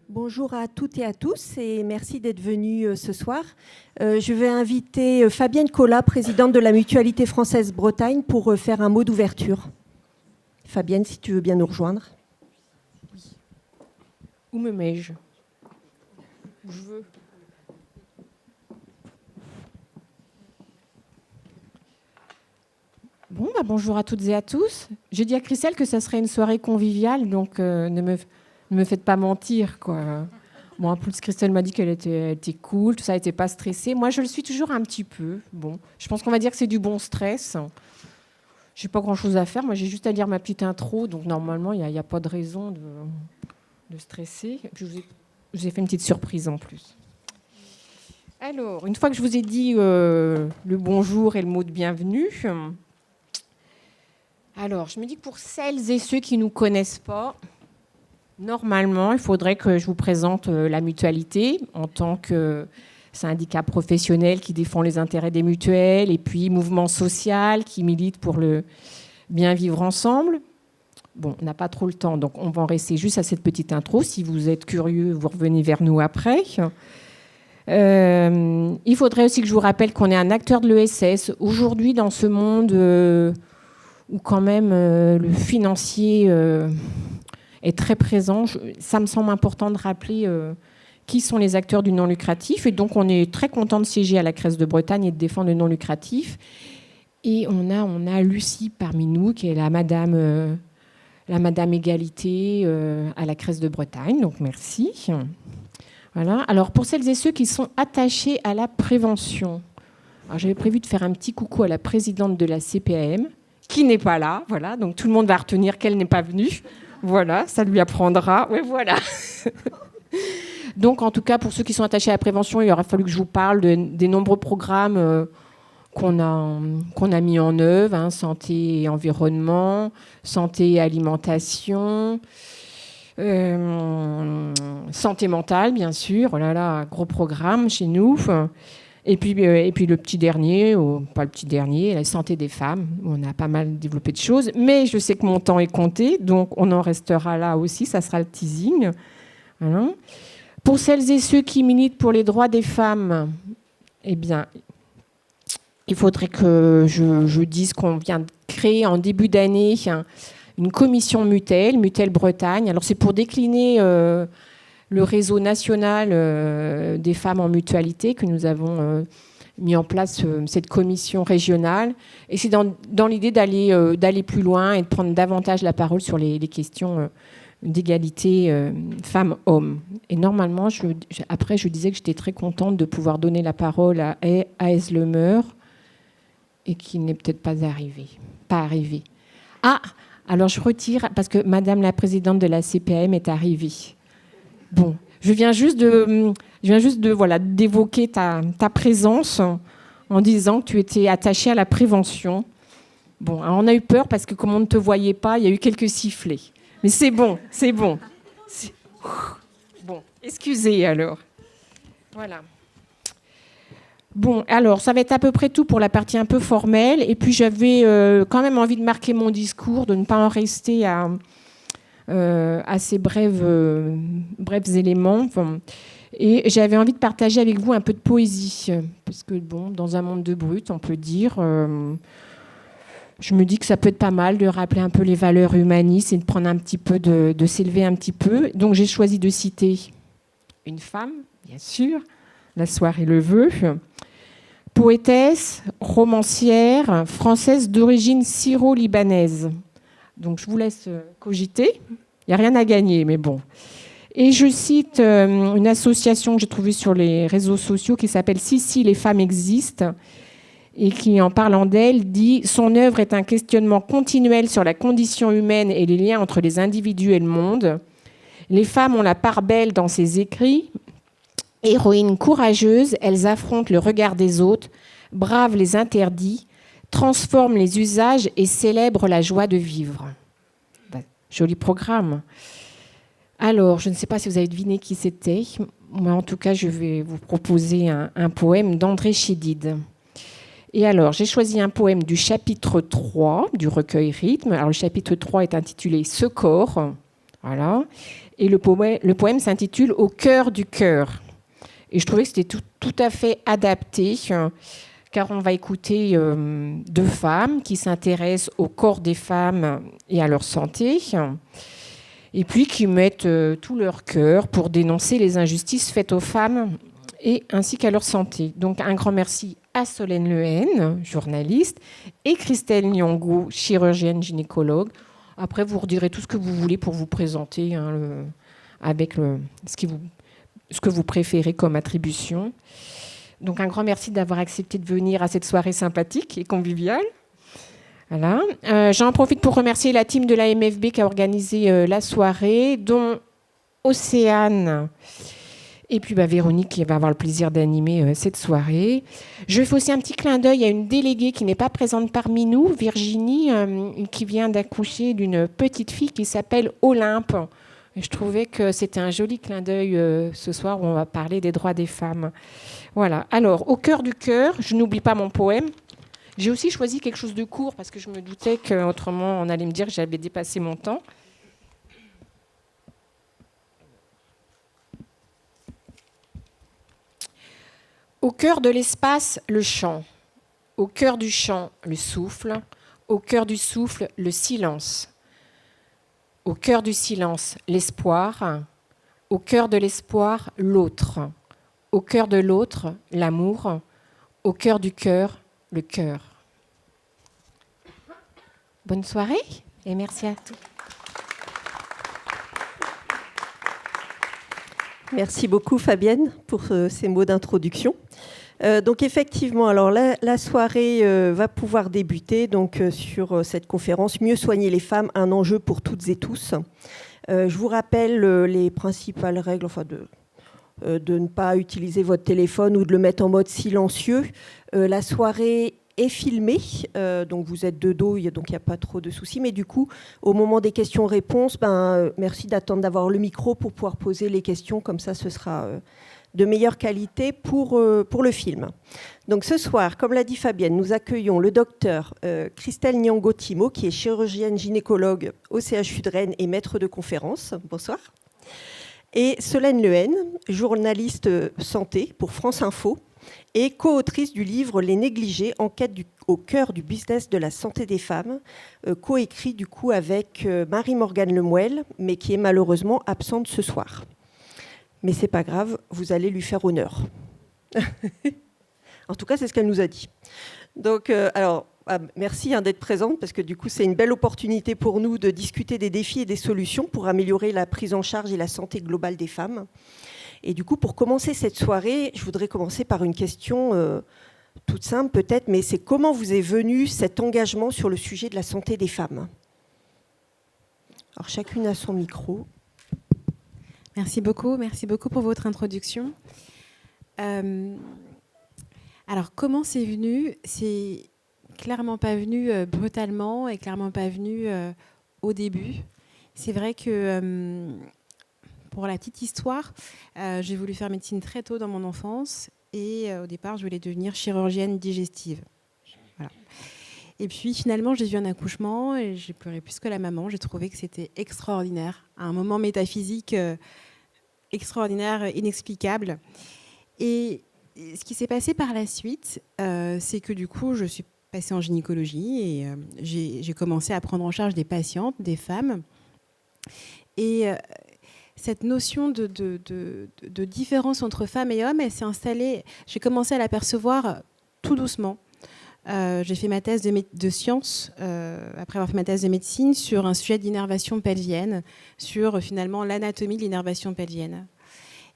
Bonjour à toutes et à tous et merci d'être venus ce soir. Je vais inviter Fabienne Collat, présidente de la Mutualité française Bretagne, pour faire un mot d'ouverture. Fabienne, si tu veux bien nous rejoindre. Oui. Où me mets-je? Où je veux. Bon, bonjour à toutes et à tous. J'ai dit à Christelle que ça serait une soirée conviviale, donc ne me faites pas mentir, quoi. Bon, en plus, Christelle m'a dit qu'elle était cool, tout ça, elle n'était pas stressée. Moi, je le suis toujours un petit peu. Bon, je pense qu'on va dire que c'est du bon stress. Je n'ai pas grand-chose à faire. Moi, j'ai juste à lire ma petite intro, donc normalement, il n'y a pas de raison de stresser. Je vous ai fait une petite surprise en plus. Alors, une fois que je vous ai dit le bonjour et le mot de bienvenue, alors, je me dis que pour celles et ceux qui ne nous connaissent pas, normalement, il faudrait que je vous présente la mutualité en tant que syndicat professionnel qui défend les intérêts des mutuelles et puis mouvement social qui milite pour le bien vivre ensemble. Bon, on n'a pas trop le temps, donc on va en rester juste à cette petite intro. Si vous êtes curieux, vous revenez vers nous après. Il faudrait aussi que je vous rappelle qu'on est un acteur de l'ESS. Aujourd'hui, dans ce monde où quand même le financier est très présent, ça me semble important de rappeler qui sont les acteurs du non lucratif. Et donc, on est très content de siéger à la CRES de Bretagne et de défendre le non lucratif. Et on a Lucie parmi nous, qui est la Madame Égalité à la CRES de Bretagne. Donc, merci. Voilà. Alors, pour celles et ceux qui sont attachés à la prévention, j'avais prévu de faire un petit coucou à la présidente de la CPAM, qui n'est pas là. Voilà. Donc, tout le monde va retenir qu'elle n'est pas venue. Voilà, ça lui apprendra. Oui, voilà. Donc, en tout cas, pour ceux qui sont attachés à la prévention, il aura fallu que je vous parle des nombreux programmes qu'on a mis en œuvre, santé et environnement, santé et alimentation, santé mentale, bien sûr. Oh là là, gros programme chez nous. Et puis le petit dernier, ou pas le petit dernier, la santé des femmes. On a pas mal développé de choses. Mais je sais que mon temps est compté, donc on en restera là aussi. Ça sera le teasing. Voilà. Pour celles et ceux qui militent pour les droits des femmes, eh bien, il faudrait que je dise qu'on vient de créer en début d'année une commission Mutel Bretagne. Alors, c'est pour décliner le réseau national des femmes en mutualité que nous avons mis en place cette commission régionale. Et c'est dans l'idée d'aller plus loin et de prendre davantage la parole sur les questions d'égalité femmes-hommes. Et normalement, après, je disais que j'étais très contente de pouvoir donner la parole à Aes Lemeur et qui n'est peut-être pas arrivé. Ah, alors je retire, parce que Madame la présidente de la CPAM est arrivée. Bon, je viens juste d'évoquer ta présence en disant que tu étais attachée à la prévention. Bon, alors on a eu peur parce que comme on ne te voyait pas, il y a eu quelques sifflets. Mais c'est bon. Bon, excusez alors. Voilà. Bon, alors ça va être à peu près tout pour la partie un peu formelle. Et puis j'avais quand même envie de marquer mon discours, de ne pas en rester à ces brefs éléments. Et j'avais envie de partager avec vous un peu de poésie. Parce que, bon, dans un monde de brut, on peut dire, je me dis que ça peut être pas mal de rappeler un peu les valeurs humanistes et de prendre un petit peu, de s'élever un petit peu. Donc j'ai choisi de citer une femme, bien sûr, la soirée le veut, poétesse, romancière, française d'origine syro-libanaise. Donc je vous laisse cogiter. Il n'y a rien à gagner, mais bon. Et je cite une association que j'ai trouvée sur les réseaux sociaux qui s'appelle « Si, les femmes existent » et qui, en parlant d'elle, dit « Son œuvre est un questionnement continuel sur la condition humaine et les liens entre les individus et le monde. Les femmes ont la part belle dans ses écrits. Héroïnes courageuses, elles affrontent le regard des autres, bravent les interdits, transforment les usages et célèbrent la joie de vivre. » Joli programme. Alors, je ne sais pas si vous avez deviné qui c'était. Moi, en tout cas, je vais vous proposer un poème d'André Chédid. Et alors, j'ai choisi un poème du chapitre 3 du recueil Rythme. Alors, le chapitre 3 est intitulé « Ce corps ». Voilà. Et le poème s'intitule « Au cœur du cœur ». Et je trouvais que c'était tout à fait adapté, car on va écouter deux femmes qui s'intéressent au corps des femmes et à leur santé, et puis qui mettent tout leur cœur pour dénoncer les injustices faites aux femmes et ainsi qu'à leur santé. Donc un grand merci à Solène Lehen, journaliste, et Christelle Nyong'o, chirurgienne gynécologue. Après, vous redirez tout ce que vous voulez pour vous présenter avec ce que vous préférez comme attribution. Donc un grand merci d'avoir accepté de venir à cette soirée sympathique et conviviale. Voilà. J'en profite pour remercier la team de la MFB qui a organisé la soirée, dont Océane et puis Véronique qui va avoir le plaisir d'animer cette soirée. Je fais aussi un petit clin d'œil à une déléguée qui n'est pas présente parmi nous, Virginie, qui vient d'accoucher d'une petite fille qui s'appelle Olympe. Et je trouvais que c'était un joli clin d'œil ce soir où on va parler des droits des femmes. Voilà. Alors, au cœur du cœur, je n'oublie pas mon poème. J'ai aussi choisi quelque chose de court parce que je me doutais qu'autrement, on allait me dire que j'avais dépassé mon temps. Au cœur de l'espace, le chant. Au cœur du chant, le souffle. Au cœur du souffle, le silence. Au cœur du silence, l'espoir. Au cœur de l'espoir, l'autre. Au cœur de l'autre, l'amour. Au cœur du cœur, le cœur. Bonne soirée et merci à tous. Merci beaucoup Fabienne pour ces mots d'introduction. Donc effectivement, alors la soirée va pouvoir débuter donc, sur cette conférence « Mieux soigner les femmes, un enjeu pour toutes et tous ». Je vous rappelle les principales règles, enfin de ne pas utiliser votre téléphone ou de le mettre en mode silencieux. La soirée est filmée, donc vous êtes de dos, donc il n'y a pas trop de soucis. Mais du coup, au moment des questions-réponses, merci d'attendre d'avoir le micro pour pouvoir poser les questions. Comme ça, ce sera de meilleure qualité pour le film. Donc ce soir, comme l'a dit Fabienne, nous accueillons le docteur Christelle Nyong'o Timo, qui est chirurgienne gynécologue au CHU de Rennes et maître de conférence. Bonsoir. Et Solène Lehen, journaliste santé pour France Info et co-autrice du livre « Les négligés, enquête au cœur du business de la santé des femmes », co-écrit du coup avec Marie-Morgane Lemuel, mais qui est malheureusement absente ce soir. Mais c'est pas grave, vous allez lui faire honneur. En tout cas, c'est ce qu'elle nous a dit. Donc, merci d'être présente, parce que du coup, c'est une belle opportunité pour nous de discuter des défis et des solutions pour améliorer la prise en charge et la santé globale des femmes. Et du coup, pour commencer cette soirée, je voudrais commencer par une question toute simple peut-être, mais c'est comment vous est venu cet engagement sur le sujet de la santé des femmes ? Alors, chacune a son micro. Merci beaucoup pour votre introduction. Alors, comment c'est venu ? C'est clairement pas venu brutalement et clairement pas venu au début. C'est vrai que, pour la petite histoire, j'ai voulu faire médecine très tôt dans mon enfance et au départ, je voulais devenir chirurgienne digestive. Voilà. Et puis finalement, j'ai vu un accouchement et j'ai pleuré plus que la maman. J'ai trouvé que c'était extraordinaire, un moment métaphysique extraordinaire, inexplicable. Et ce qui s'est passé par la suite, c'est que du coup, je suis passée en gynécologie et j'ai commencé à prendre en charge des patientes, des femmes. Et cette notion de différence entre femmes et hommes, elle s'est installée. J'ai commencé à l'apercevoir tout doucement. J'ai fait ma thèse de sciences, après avoir fait ma thèse de médecine, sur un sujet d'innervation pelvienne, sur finalement l'anatomie de l'innervation pelvienne.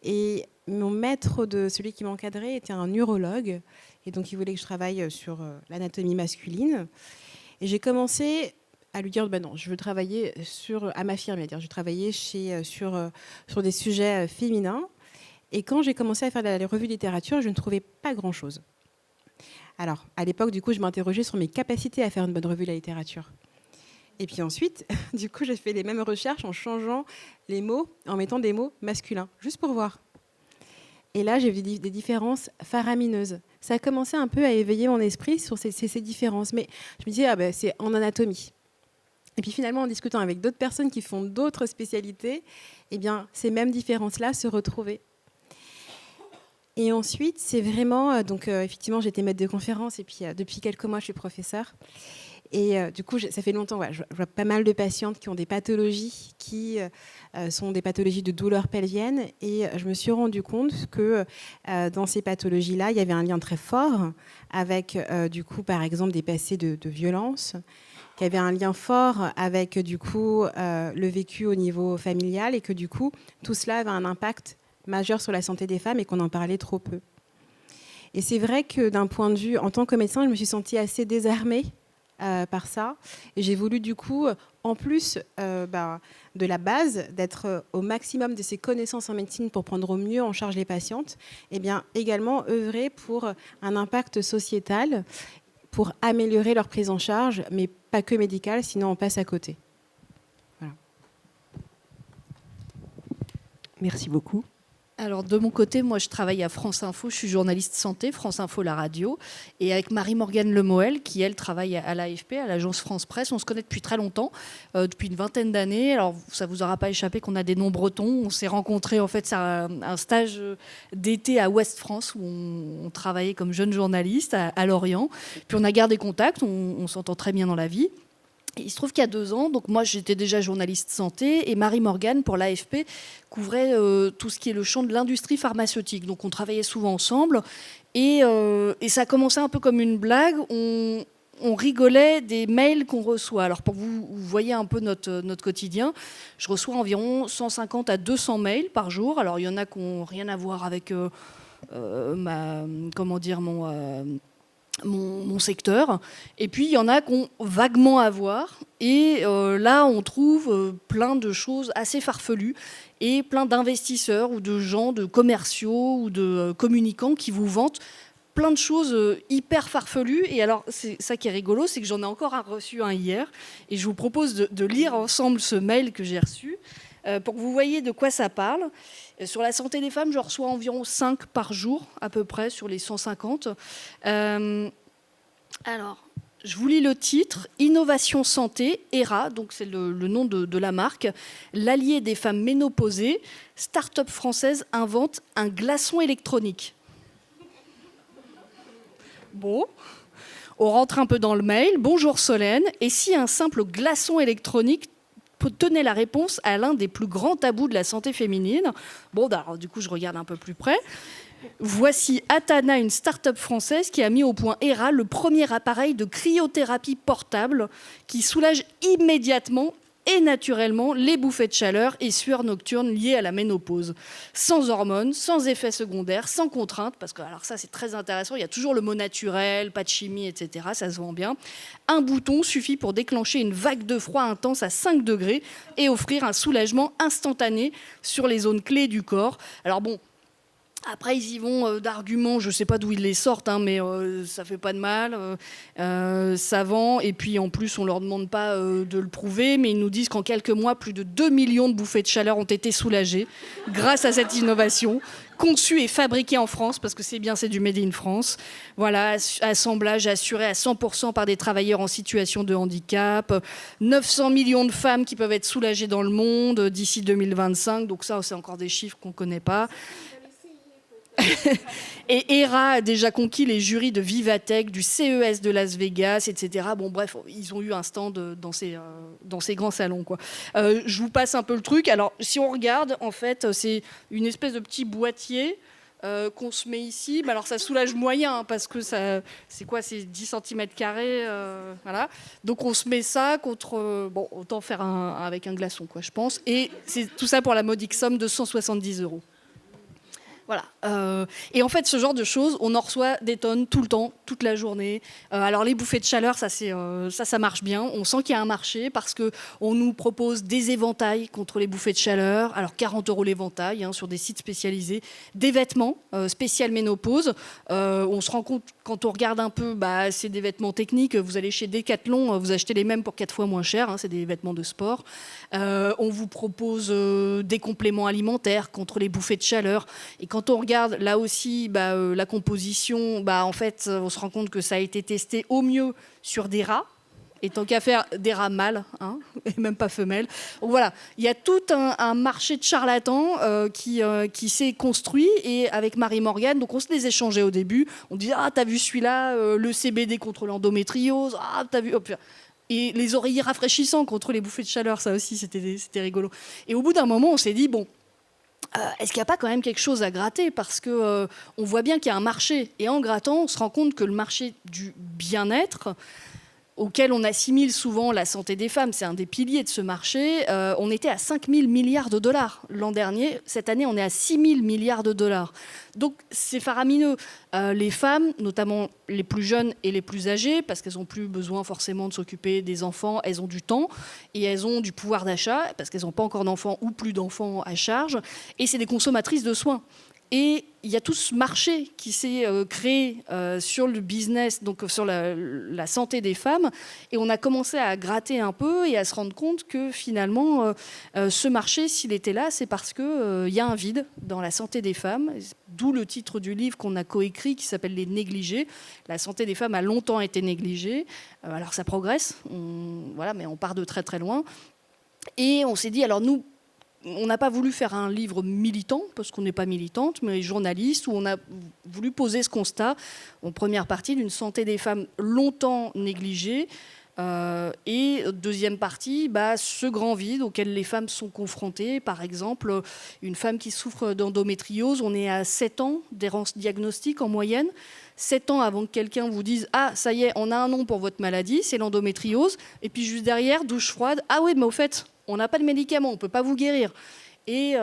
Et mon maître, celui qui m'encadrait, était un urologue, et donc il voulait que je travaille sur l'anatomie masculine. Et j'ai commencé à lui dire, non, je veux travailler à m'affirmer, je veux travailler sur des sujets féminins. Et quand j'ai commencé à faire les revues de littérature, je ne trouvais pas grand-chose. Alors, à l'époque, du coup, je m'interrogeais sur mes capacités à faire une bonne revue de la littérature. Et puis ensuite, du coup, j'ai fait les mêmes recherches en changeant les mots, en mettant des mots masculins, juste pour voir. Et là, j'ai vu des différences faramineuses. Ça a commencé un peu à éveiller mon esprit sur ces différences. Mais je me disais, c'est en anatomie. Et puis finalement, en discutant avec d'autres personnes qui font d'autres spécialités, eh bien, ces mêmes différences-là se retrouvaient. Et ensuite, c'est vraiment... effectivement, j'étais maître de conférence et puis depuis quelques mois, je suis professeure. Et du coup, ça fait longtemps, je vois pas mal de patientes qui ont des pathologies qui sont des pathologies de douleurs pelviennes. Et je me suis rendu compte que dans ces pathologies-là, il y avait un lien très fort avec, du coup, par exemple, des passés de violence, qu'il y avait un lien fort avec, du coup, le vécu au niveau familial et que, du coup, tout cela avait un impact majeur sur la santé des femmes et qu'on en parlait trop peu. Et c'est vrai que d'un point de vue, en tant que médecin, je me suis sentie assez désarmée par ça. Et j'ai voulu du coup, en plus de la base, d'être au maximum de ses connaissances en médecine pour prendre au mieux en charge les patientes, et bien également œuvrer pour un impact sociétal, pour améliorer leur prise en charge, mais pas que médicale, sinon on passe à côté. Voilà. Merci beaucoup. Alors de mon côté, moi je travaille à France Info, je suis journaliste santé, France Info la radio, et avec Marie-Morgane Lemoel, qui elle travaille à l'AFP, à l'agence France Presse. On se connaît depuis très longtemps, depuis une vingtaine d'années. Alors ça vous aura pas échappé qu'on a des noms bretons. On s'est rencontrés en fait, c'est un stage d'été à Ouest France où on travaillait comme jeunes journalistes à Lorient. Puis on a gardé contact, on s'entend très bien dans la vie. Il se trouve qu'il y a 2 ans, donc moi j'étais déjà journaliste santé et Marie-Morgane pour l'AFP couvrait tout ce qui est le champ de l'industrie pharmaceutique. Donc on travaillait souvent ensemble et ça a commencé un peu comme une blague. On rigolait des mails qu'on reçoit. Alors pour que vous voyez un peu notre quotidien, je reçois environ 150 à 200 mails par jour. Alors il y en a qui n'ont rien à voir avec mon secteur, et puis il y en a qui ont vaguement à voir, et là on trouve plein de choses assez farfelues et plein d'investisseurs ou de gens, de commerciaux ou de communicants qui vous vantent plein de choses hyper farfelues. Et alors c'est ça qui est rigolo, c'est que j'en ai encore reçu un hier, et je vous propose de lire ensemble ce mail que j'ai reçu pour que vous voyez de quoi ça parle. Sur la santé des femmes, je reçois environ 5 par jour, à peu près, sur les 150. Alors, je vous lis le titre. Innovation Santé, ERA, donc c'est le nom de la marque. L'allié des femmes ménopausées, start-up française invente un glaçon électronique. Bon, on rentre un peu dans le mail. Bonjour Solène. Et si un simple glaçon électronique tenait la réponse à l'un des plus grands tabous de la santé féminine? Bon, alors, du coup, je regarde un peu plus près. Voici Atana, une start-up française qui a mis au point ERA, le premier appareil de cryothérapie portable qui soulage immédiatement et naturellement les bouffées de chaleur et sueurs nocturnes liées à la ménopause. Sans hormones, sans effets secondaires, sans contraintes, parce que alors ça c'est très intéressant, il y a toujours le mot naturel, pas de chimie, etc. Ça se vend bien. Un bouton suffit pour déclencher une vague de froid intense à 5 degrés et offrir un soulagement instantané sur les zones clés du corps. Alors bon, après, ils y vont d'arguments, je ne sais pas d'où ils les sortent, mais ça ne fait pas de mal, ça vend. Et puis, en plus, on ne leur demande pas de le prouver, mais ils nous disent qu'en quelques mois, plus de 2 millions de bouffées de chaleur ont été soulagées grâce à cette innovation, conçue et fabriquée en France, parce que c'est du Made in France. Voilà, assemblage assuré à 100% par des travailleurs en situation de handicap, 900 millions de femmes qui peuvent être soulagées dans le monde d'ici 2025. Donc ça, c'est encore des chiffres qu'on ne connaît pas. Et ERA a déjà conquis les jurys de Vivatech, du CES de Las Vegas, etc. Bon, bref, ils ont eu un stand dans ces grands salons, quoi. Je vous passe un peu le truc. Alors, si on regarde, en fait, c'est une espèce de petit boîtier qu'on se met ici. Mais alors, ça soulage moyen, parce que c'est 10 cm². Voilà. Donc, on se met ça contre... bon, autant faire avec un glaçon, quoi, je pense. Et c'est tout ça pour la modique somme de 170 €. Voilà. Et en fait, ce genre de choses, on en reçoit des tonnes tout le temps, toute la journée. Alors les bouffées de chaleur, ça marche bien. On sent qu'il y a un marché parce qu'on nous propose des éventails contre les bouffées de chaleur. Alors 40 € l'éventail sur des sites spécialisés. Des vêtements spécial ménopause. On se rend compte, quand on regarde un peu, c'est des vêtements techniques. Vous allez chez Decathlon, vous achetez les mêmes pour 4 fois moins cher. C'est des vêtements de sport. On vous propose des compléments alimentaires contre les bouffées de chaleur. Et quand on regarde là aussi la composition, en fait, on se rend compte que ça a été testé au mieux sur des rats Et tant qu'à faire, des rats mâles, hein, et même pas femelles. Donc voilà, il y a tout un marché de charlatans qui s'est construit. Et avec Marie-Morgane, donc on se les échangeait au début. On disait, ah, t'as vu celui-là, le CBD contre l'endométriose, ah, t'as vu... Hop, et les oreillers rafraîchissants contre les bouffées de chaleur, ça aussi, c'était rigolo. Et au bout d'un moment, on s'est dit, bon, est-ce qu'il n'y a pas quand même quelque chose à gratter ? Parce qu'on voit bien qu'il y a un marché. Et en grattant, on se rend compte que le marché du bien-être, auquel on assimile souvent la santé des femmes, c'est un des piliers de ce marché, on était à 5 000 milliards de dollars l'an dernier. Cette année, on est à 6 000 milliards de dollars. Donc, c'est faramineux. Les femmes, notamment les plus jeunes et les plus âgées, parce qu'elles n'ont plus besoin forcément de s'occuper des enfants, elles ont du temps et elles ont du pouvoir d'achat, parce qu'elles n'ont pas encore d'enfants ou plus d'enfants à charge, et c'est des consommatrices de soins. Et il y a tout ce marché qui s'est créé sur le business, donc sur la santé des femmes. Et on a commencé à gratter un peu et à se rendre compte que finalement, ce marché, s'il était là, c'est parce qu'il y a un vide dans la santé des femmes. D'où le titre du livre qu'on a coécrit qui s'appelle « Les négligés ». La santé des femmes a longtemps été négligée. Alors ça progresse, voilà, mais on part de très très loin. Et on s'est dit, alors nous, on n'a pas voulu faire un livre militant, parce qu'on n'est pas militante, mais journaliste, où on a voulu poser ce constat, en première partie, d'une santé des femmes longtemps négligée, et deuxième partie, ce grand vide auquel les femmes sont confrontées. Par exemple, une femme qui souffre d'endométriose, on est à 7 ans d'errance diagnostique en moyenne. 7 ans avant que quelqu'un vous dise « Ah, ça y est, on a un nom pour votre maladie, c'est l'endométriose ». Et puis juste derrière, douche froide. « Ah oui, mais au fait, on n'a pas de médicaments, on ne peut pas vous guérir ». Et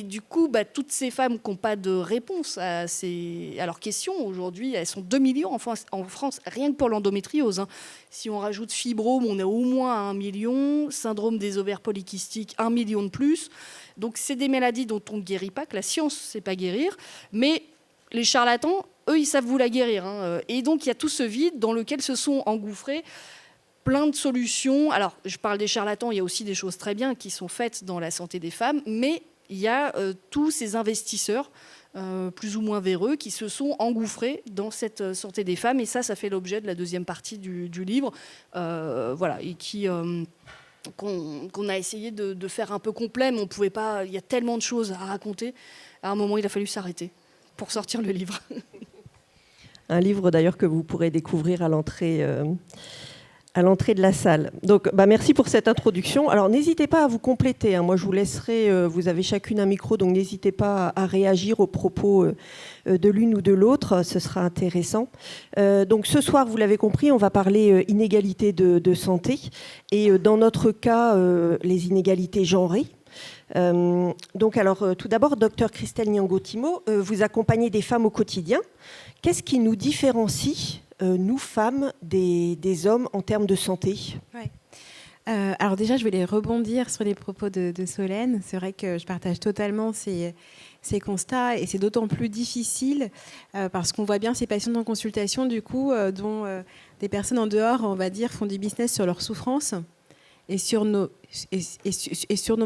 du coup, toutes ces femmes qui n'ont pas de réponse à leurs questions, aujourd'hui, elles sont 2 millions en France, rien que pour l'endométriose. Hein. Si on rajoute fibrome, on est au moins à 1 million. Syndrome des ovaires polykystiques, 1 million de plus. Donc, c'est des maladies dont on ne guérit pas, que la science ne sait pas guérir. Mais les charlatans, eux, ils savent vous la guérir. Hein. Et donc, il y a tout ce vide dans lequel se sont engouffrés plein de solutions. Alors, je parle des charlatans, il y a aussi des choses très bien qui sont faites dans la santé des femmes, mais il y a tous ces investisseurs, plus ou moins véreux, qui se sont engouffrés dans cette santé des femmes. Et ça fait l'objet de la deuxième partie du livre. Voilà, et qu'on a essayé de faire un peu complet, mais on pouvait pas. Il y a tellement de choses à raconter. À un moment, il a fallu s'arrêter pour sortir le livre. Un livre d'ailleurs que vous pourrez découvrir à l'entrée de la salle. Donc, merci pour cette introduction. Alors, n'hésitez pas à vous compléter. Hein. Moi, je vous laisserai, vous avez chacune un micro, donc n'hésitez pas à réagir aux propos de l'une ou de l'autre. Ce sera intéressant. Donc, ce soir, vous l'avez compris, on va parler inégalités de santé. Et dans notre cas, les inégalités genrées. Donc, alors, tout d'abord, Dr Christelle Nyangotimo, vous accompagnez des femmes au quotidien. Qu'est-ce qui nous différencie nous, femmes, des hommes en termes de santé? Ouais. Alors déjà, je vais rebondir sur les propos de Solène. C'est vrai que je partage totalement ces constats et c'est d'autant plus difficile parce qu'on voit bien ces patients en consultation, du coup, dont des personnes en dehors, on va dire, font du business sur leur souffrance et sur nos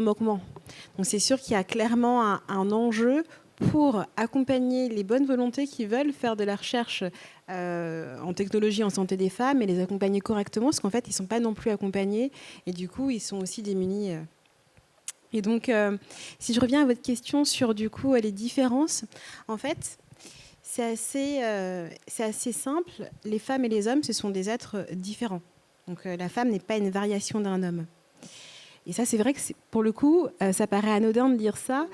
manquements. Donc c'est sûr qu'il y a clairement un enjeu pour accompagner les bonnes volontés qui veulent faire de la recherche en technologie en santé des femmes et les accompagner correctement, parce qu'en fait, ils ne sont pas non plus accompagnés et du coup, ils sont aussi démunis. Et donc, si je reviens à votre question sur du coup les différences, en fait, c'est assez simple. Les femmes et les hommes, ce sont des êtres différents. Donc, la femme n'est pas une variation d'un homme. Et ça, c'est vrai que pour le coup, ça paraît anodin de dire ça,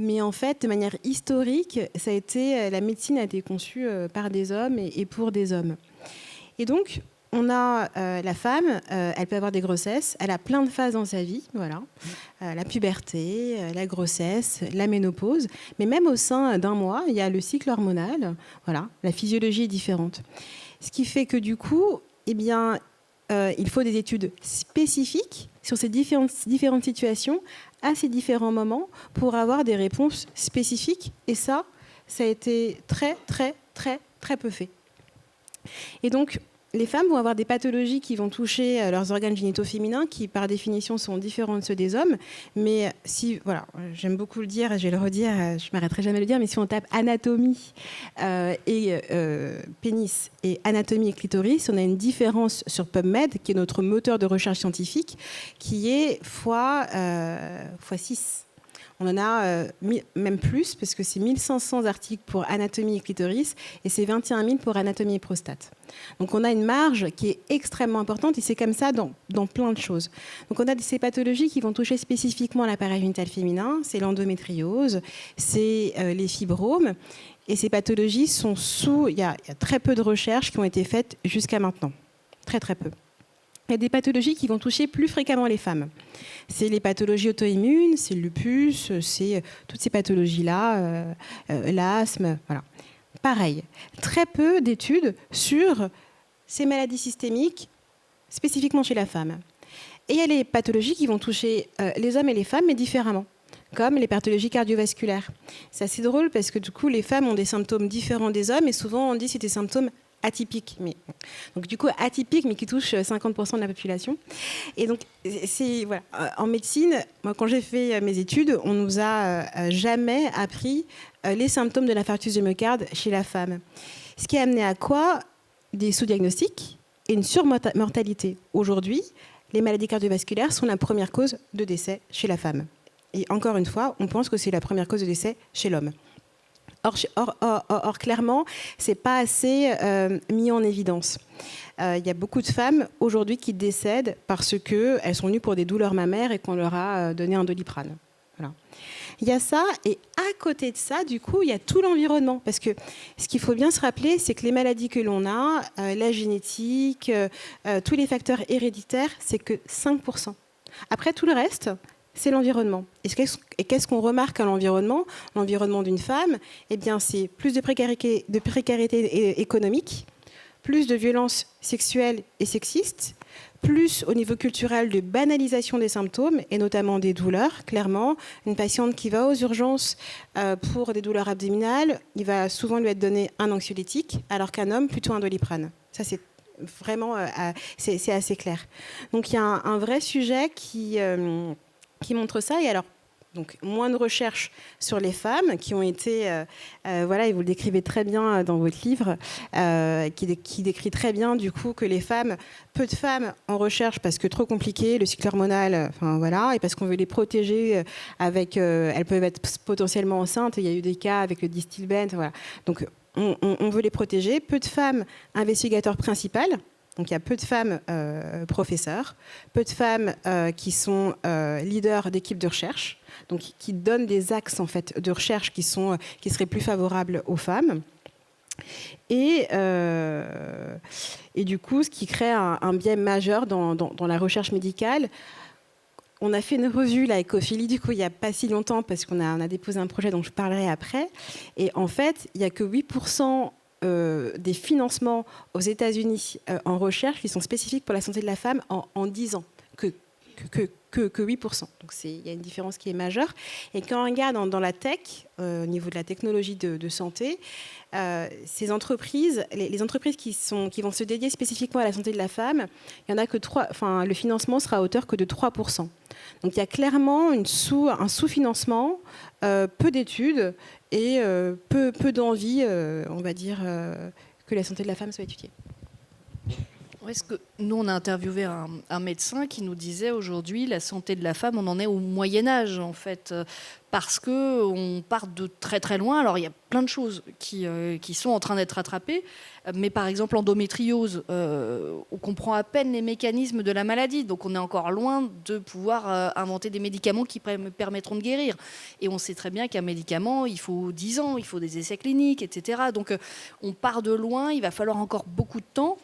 mais en fait, de manière historique, la médecine a été conçue par des hommes et pour des hommes. Et donc, on a la femme, elle peut avoir des grossesses, elle a plein de phases dans sa vie, voilà. La puberté, la grossesse, la ménopause, mais même au sein d'un mois, il y a le cycle hormonal, voilà, la physiologie est différente. Ce qui fait que du coup, il faut des études spécifiques sur ces différentes situations à ces différents moments pour avoir des réponses spécifiques. Et ça a été très, très, très, très peu fait. Et donc, les femmes vont avoir des pathologies qui vont toucher leurs organes génitaux féminins, qui par définition sont différents de ceux des hommes. Mais si, voilà, j'aime beaucoup le dire, et je vais le redire, je m'arrêterai jamais de le dire, mais si on tape anatomie et pénis et anatomie et clitoris, on a une différence sur PubMed, qui est notre moteur de recherche scientifique, qui est fois 6. On en a même plus, parce que c'est 1500 articles pour anatomie et clitoris, et c'est 21 000 pour anatomie et prostate. Donc on a une marge qui est extrêmement importante, et c'est comme ça dans plein de choses. Donc on a ces pathologies qui vont toucher spécifiquement l'appareil génital féminin, c'est l'endométriose, c'est les fibromes, et ces pathologies sont il y a très peu de recherches qui ont été faites jusqu'à maintenant. Très très peu. Il y a des pathologies qui vont toucher plus fréquemment les femmes. C'est les pathologies auto-immunes, c'est le lupus, c'est toutes ces pathologies-là, l'asthme, voilà. Pareil, très peu d'études sur ces maladies systémiques, spécifiquement chez la femme. Et il y a les pathologies qui vont toucher les hommes et les femmes, mais différemment, comme les pathologies cardiovasculaires. C'est assez drôle parce que du coup, les femmes ont des symptômes différents des hommes, et souvent on dit que c'est des symptômes atypiques, donc du coup atypiques, mais qui touchent 50% de la population. Et donc voilà. En médecine, moi quand j'ai fait mes études, on nous a jamais appris les symptômes de l'infarctus du myocarde chez la femme. Ce qui a amené à quoi? Des sous-diagnostics et une surmortalité. Aujourd'hui, les maladies cardiovasculaires sont la première cause de décès chez la femme. Et encore une fois, on pense que c'est la première cause de décès chez l'homme. Or, clairement, ce n'est pas assez mis en évidence. Il y a beaucoup de femmes aujourd'hui qui décèdent parce qu'elles sont venues pour des douleurs mammaires et qu'on leur a donné un Doliprane. Voilà. Il y a ça, et à côté de ça, du coup, il y a tout l'environnement. Parce que ce qu'il faut bien se rappeler, c'est que les maladies que l'on a, la génétique, tous les facteurs héréditaires, c'est que 5%. Après, tout le reste, c'est l'environnement. Et qu'est-ce qu'on remarque à l'environnement? L'environnement d'une femme, eh bien, c'est plus de précarité économique, plus de violences sexuelles et sexistes, plus au niveau culturel de banalisation des symptômes, et notamment des douleurs. Clairement, une patiente qui va aux urgences pour des douleurs abdominales, il va souvent lui être donné un anxiolytique, alors qu'un homme, plutôt un Doliprane. Ça, c'est vraiment c'est assez clair. Donc, il y a un vrai sujet qui montre ça. Et alors, donc, moins de recherches sur les femmes qui ont été, voilà, et vous le décrivez très bien dans votre livre, qui décrit très bien du coup que les femmes, peu de femmes en recherche parce que trop compliqué, le cycle hormonal, enfin voilà, et parce qu'on veut les protéger avec, elles peuvent être potentiellement enceintes. Il y a eu des cas avec le Distilbent, voilà. Donc, on veut les protéger. Peu de femmes investigateurs principales. Donc il y a peu de femmes professeurs, peu de femmes qui sont leaders d'équipes de recherche, donc qui donnent des axes en fait de recherche qui seraient plus favorables aux femmes. Et du coup, ce qui crée un biais majeur dans la recherche médicale. On a fait une revue là, avec Ophélie, du coup, il n'y a pas si longtemps, parce qu'on a déposé un projet dont je parlerai après. Et en fait, il n'y a que 8% des financements aux États-Unis en recherche qui sont spécifiques pour la santé de la femme en 10 ans. Que 8%. Donc il y a une différence qui est majeure. Et quand on regarde dans la tech, au niveau de la technologie de santé, ces entreprises, les entreprises qui vont se dédier spécifiquement à la santé de la femme, il y en a que 3, enfin le financement sera à hauteur que de 3%. Donc il y a clairement un sous-financement, peu d'études et peu d'envie, on va dire, que la santé de la femme soit étudiée. Est-ce que nous, on a interviewé un médecin qui nous disait aujourd'hui la santé de la femme, on en est au Moyen-Âge, en fait, parce qu'on part de très très loin. Alors, il y a plein de choses qui sont en train d'être rattrapées, mais par exemple, l'endométriose, on comprend à peine les mécanismes de la maladie, donc on est encore loin de pouvoir inventer des médicaments qui permettront de guérir. Et on sait très bien qu'un médicament, il faut 10 ans, il faut des essais cliniques, etc. Donc, on part de loin, il va falloir encore beaucoup de temps.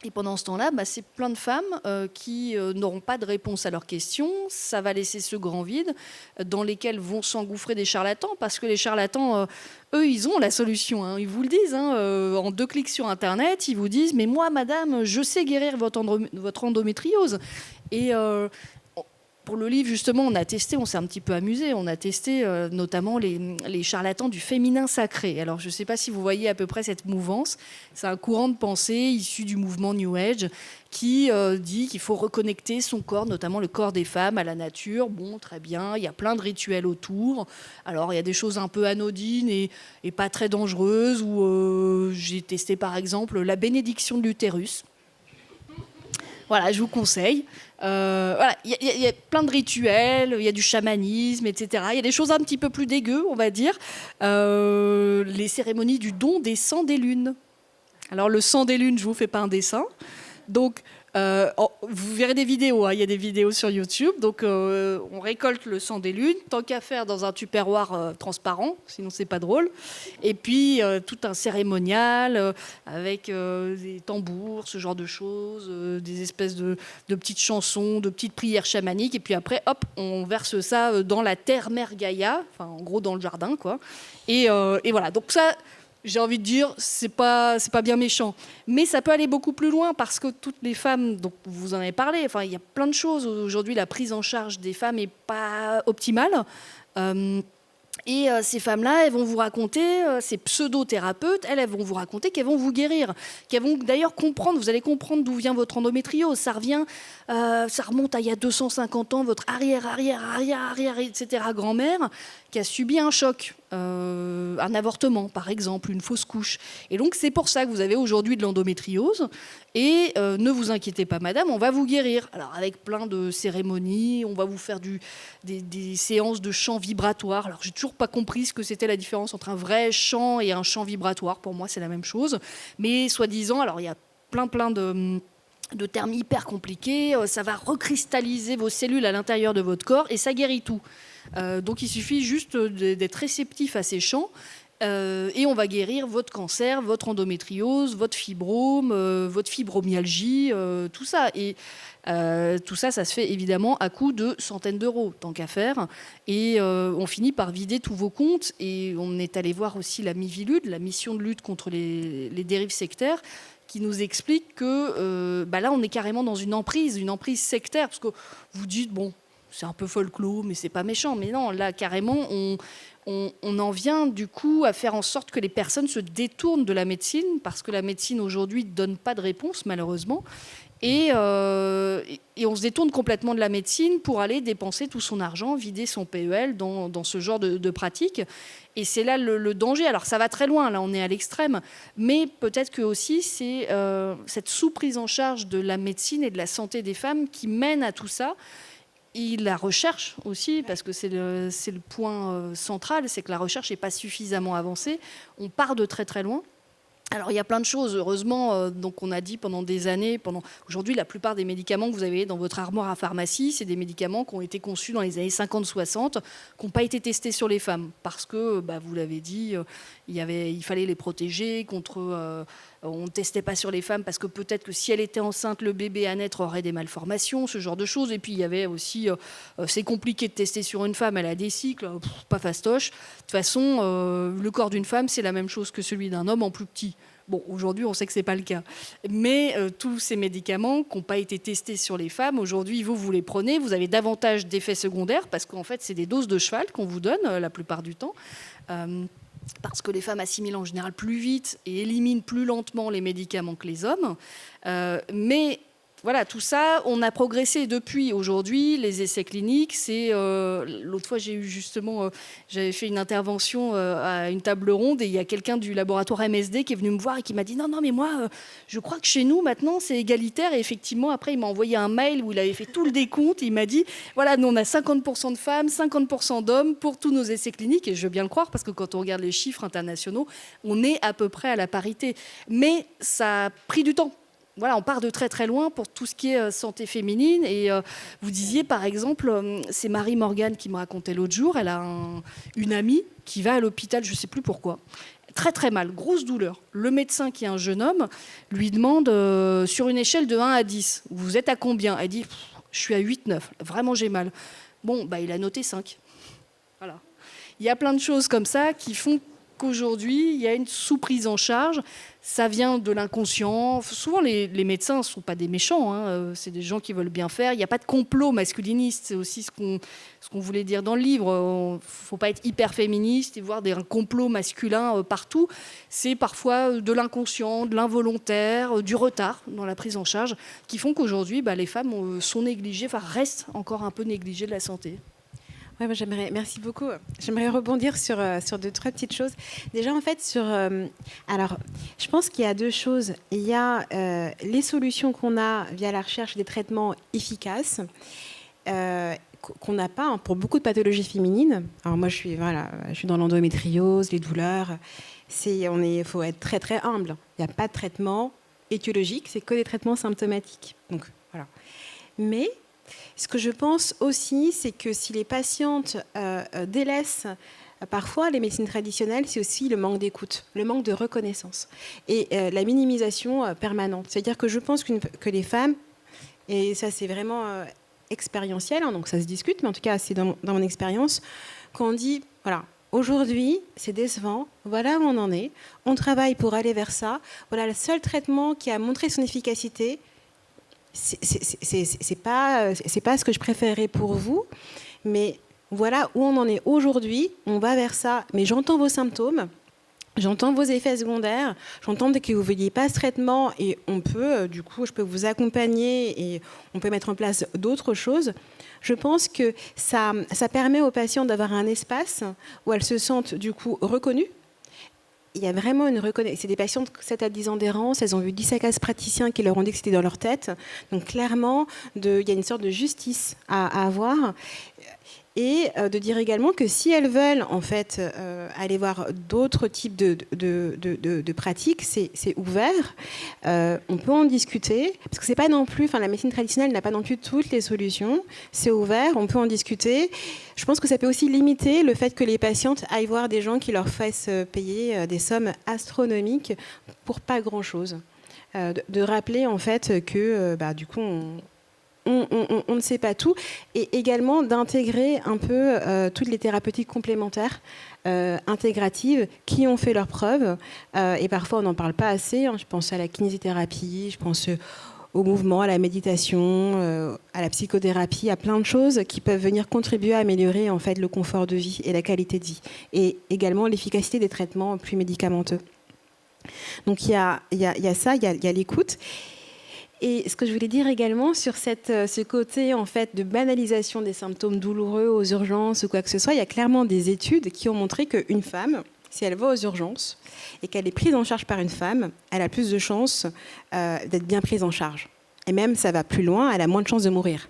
Et pendant ce temps-là, c'est plein de femmes qui n'auront pas de réponse à leurs questions. Ça va laisser ce grand vide dans lesquels vont s'engouffrer des charlatans, parce que les charlatans, eux, ils ont la solution. Hein. Ils vous le disent. En 2 clics sur Internet, ils vous disent « Mais moi, madame, je sais guérir votre endométriose. » Et pour le livre, justement, on a testé, on s'est un petit peu amusé, on a testé notamment les charlatans du féminin sacré. Alors, je ne sais pas si vous voyez à peu près cette mouvance. C'est un courant de pensée issu du mouvement New Age qui dit qu'il faut reconnecter son corps, notamment le corps des femmes, à la nature. Bon, très bien, il y a plein de rituels autour. Alors, il y a des choses un peu anodines et pas très dangereuses, où j'ai testé, par exemple, la bénédiction de l'utérus. Voilà, je vous conseille. Voilà, il y a plein de rituels, il y a du chamanisme, etc. Il y a des choses un petit peu plus dégueu, on va dire. Les cérémonies du don des sangs des lunes. Alors, le sang des lunes, je ne vous fais pas un dessin. Donc, vous verrez des vidéos, hein, il y a des vidéos sur YouTube. Donc, on récolte le sang des lunes, tant qu'à faire dans un tupperware transparent, sinon c'est pas drôle. Et puis, tout un cérémonial avec des tambours, ce genre de choses, des espèces de petites chansons, de petites prières chamaniques. Et puis après, hop, on verse ça dans la terre-mère Gaïa, enfin, en gros dans le jardin, quoi. Et voilà, donc ça... J'ai envie de dire, c'est pas bien méchant. Mais ça peut aller beaucoup plus loin parce que toutes les femmes, donc vous en avez parlé, enfin, il y a plein de choses. Aujourd'hui, la prise en charge des femmes n'est pas optimale. Et ces femmes-là, elles vont vous raconter, ces pseudo-thérapeutes, elles vont vous raconter qu'elles vont vous guérir, qu'elles vont d'ailleurs comprendre, vous allez comprendre d'où vient votre endométriose. Ça remonte à il y a 250 ans, votre arrière, etc. grand-mère qui a subi un choc, un avortement par exemple, une fausse couche. Et donc c'est pour ça que vous avez aujourd'hui de l'endométriose. Et ne vous inquiétez pas, madame, on va vous guérir. Alors avec plein de cérémonies, on va vous faire des séances de chant vibratoire. Alors j'ai toujours pas compris ce que c'était la différence entre un vrai chant et un chant vibratoire. Pour moi, c'est la même chose. Mais soi-disant, alors il y a plein de termes hyper compliqués. Ça va recristalliser vos cellules à l'intérieur de votre corps et ça guérit tout. Donc il suffit juste d'être réceptif à ces chants. Et on va guérir votre cancer, votre endométriose, votre fibrome, votre fibromyalgie, tout ça. Et tout ça, ça se fait évidemment à coût de centaines d'euros, tant qu'à faire. Et on finit par vider tous vos comptes. Et on est allé voir aussi la MIVILUD, la mission de lutte contre les dérives sectaires, qui nous explique que là, on est carrément dans une emprise sectaire. Parce que vous dites, bon, c'est un peu folklore, mais c'est pas méchant. Mais non, là, carrément, on en vient du coup à faire en sorte que les personnes se détournent de la médecine, parce que la médecine aujourd'hui ne donne pas de réponse, malheureusement. Et on se détourne complètement de la médecine pour aller dépenser tout son argent, vider son PEL dans ce genre de pratique. Et c'est là le danger. Alors ça va très loin, là on est à l'extrême, mais peut-être que aussi c'est cette sous-prise en charge de la médecine et de la santé des femmes qui mène à tout ça. Et la recherche aussi, parce que c'est le point central, c'est que la recherche n'est pas suffisamment avancée. On part de très très loin. Alors il y a plein de choses, heureusement, donc on a dit pendant des années, aujourd'hui la plupart des médicaments que vous avez dans votre armoire à pharmacie, c'est des médicaments qui ont été conçus dans les années 50-60, qui n'ont pas été testés sur les femmes, parce que, vous l'avez dit, il fallait les protéger contre... on ne testait pas sur les femmes parce que peut-être que si elle était enceinte, le bébé à naître aurait des malformations, ce genre de choses. Et puis il y avait aussi, c'est compliqué de tester sur une femme, elle a des cycles, pas fastoche. De toute façon, le corps d'une femme, c'est la même chose que celui d'un homme en plus petit. Bon, aujourd'hui, on sait que ce n'est pas le cas. Mais tous ces médicaments qui n'ont pas été testés sur les femmes, aujourd'hui, vous les prenez, vous avez davantage d'effets secondaires parce qu'en fait, c'est des doses de cheval qu'on vous donne la plupart du temps. Parce que les femmes assimilent en général plus vite et éliminent plus lentement les médicaments que les hommes. Mais voilà, tout ça, on a progressé depuis. Aujourd'hui, les essais cliniques, c'est... l'autre fois, j'avais fait une intervention à une table ronde et il y a quelqu'un du laboratoire MSD qui est venu me voir et qui m'a dit « Non, mais moi, je crois que chez nous, maintenant, c'est égalitaire. » Et effectivement, après, il m'a envoyé un mail où il avait fait tout le décompte. Et il m'a dit « Voilà, nous, on a 50% de femmes, 50% d'hommes pour tous nos essais cliniques. » Et je veux bien le croire parce que quand on regarde les chiffres internationaux, on est à peu près à la parité. Mais ça a pris du temps. Voilà, on part de très très loin pour tout ce qui est santé féminine. Et vous disiez par exemple, c'est Marie Morgan qui me racontait l'autre jour, elle a une amie qui va à l'hôpital, je ne sais plus pourquoi, très très mal, grosse douleur. Le médecin qui est un jeune homme lui demande sur une échelle de 1 à 10, vous êtes à combien? Elle dit, je suis à 8-9, vraiment j'ai mal. Bon, il a noté 5. Voilà. Il y a plein de choses comme ça qui font qu'aujourd'hui, il y a une sous-prise en charge. Ça vient de l'inconscient. Souvent, les médecins ne sont pas des méchants, hein. C'est des gens qui veulent bien faire. Il n'y a pas de complot masculiniste. C'est aussi ce qu'on voulait dire dans le livre. Il ne faut pas être hyper féministe et voir un complot masculin partout. C'est parfois de l'inconscient, de l'involontaire, du retard dans la prise en charge qui font qu'aujourd'hui, les femmes sont négligées, restent encore un peu négligées de la santé. Ouais, merci beaucoup. J'aimerais rebondir sur 2-3 petites choses. Déjà, en fait, alors, je pense qu'il y a 2 choses. Il y a les solutions qu'on a via la recherche des traitements efficaces qu'on n'a pas pour beaucoup de pathologies féminines. Alors moi, je suis dans l'endométriose, les douleurs. Il faut être très, très humble. Il n'y a pas de traitement étiologique, c'est que des traitements symptomatiques. Donc, voilà. Mais ce que je pense aussi, c'est que si les patientes délaissent parfois les médecines traditionnelles, c'est aussi le manque d'écoute, le manque de reconnaissance et la minimisation permanente. C'est-à-dire que je pense que les femmes, et ça c'est vraiment expérientiel, hein, donc ça se discute, mais en tout cas c'est dans mon expérience, quand on dit, voilà, aujourd'hui c'est décevant, voilà où on en est, on travaille pour aller vers ça, voilà le seul traitement qui a montré son efficacité, c'est pas ce que je préférerais pour vous, mais voilà où on en est aujourd'hui, on va vers ça, mais j'entends vos symptômes, j'entends vos effets secondaires, j'entends que vous ne veuillez pas ce traitement et on peut, du coup, je peux vous accompagner et on peut mettre en place d'autres choses. Je pense que ça permet aux patients d'avoir un espace où elles se sentent, du coup, reconnues. Il y a vraiment une reconnaissance. C'est des patientes de 7 à 10 ans d'errance. Elles ont vu 10 à 15 praticiens qui leur ont dit que c'était dans leur tête. Donc clairement, il y a une sorte de justice à avoir. Et de dire également que si elles veulent en fait aller voir d'autres types de pratiques, c'est ouvert. On peut en discuter parce que c'est pas non plus. Enfin, la médecine traditionnelle n'a pas non plus toutes les solutions. C'est ouvert, on peut en discuter. Je pense que ça peut aussi limiter le fait que les patientes aillent voir des gens qui leur fassent payer des sommes astronomiques pour pas grand-chose. De rappeler en fait que du coup on ne sait pas tout, et également d'intégrer un peu toutes les thérapeutiques complémentaires intégratives qui ont fait leurs preuves, et parfois on n'en parle pas assez, hein. Je pense à la kinésithérapie, je pense au mouvement, à la méditation, à la psychothérapie, à plein de choses qui peuvent venir contribuer à améliorer en fait le confort de vie et la qualité de vie, et également l'efficacité des traitements plus médicamenteux. Donc il y a ça, il y a l'écoute. Et ce que je voulais dire également sur ce côté en fait, de banalisation des symptômes douloureux aux urgences ou quoi que ce soit, il y a clairement des études qui ont montré qu'une femme, si elle va aux urgences et qu'elle est prise en charge par une femme, elle a plus de chances d'être bien prise en charge. Et même, ça va plus loin, elle a moins de chances de mourir.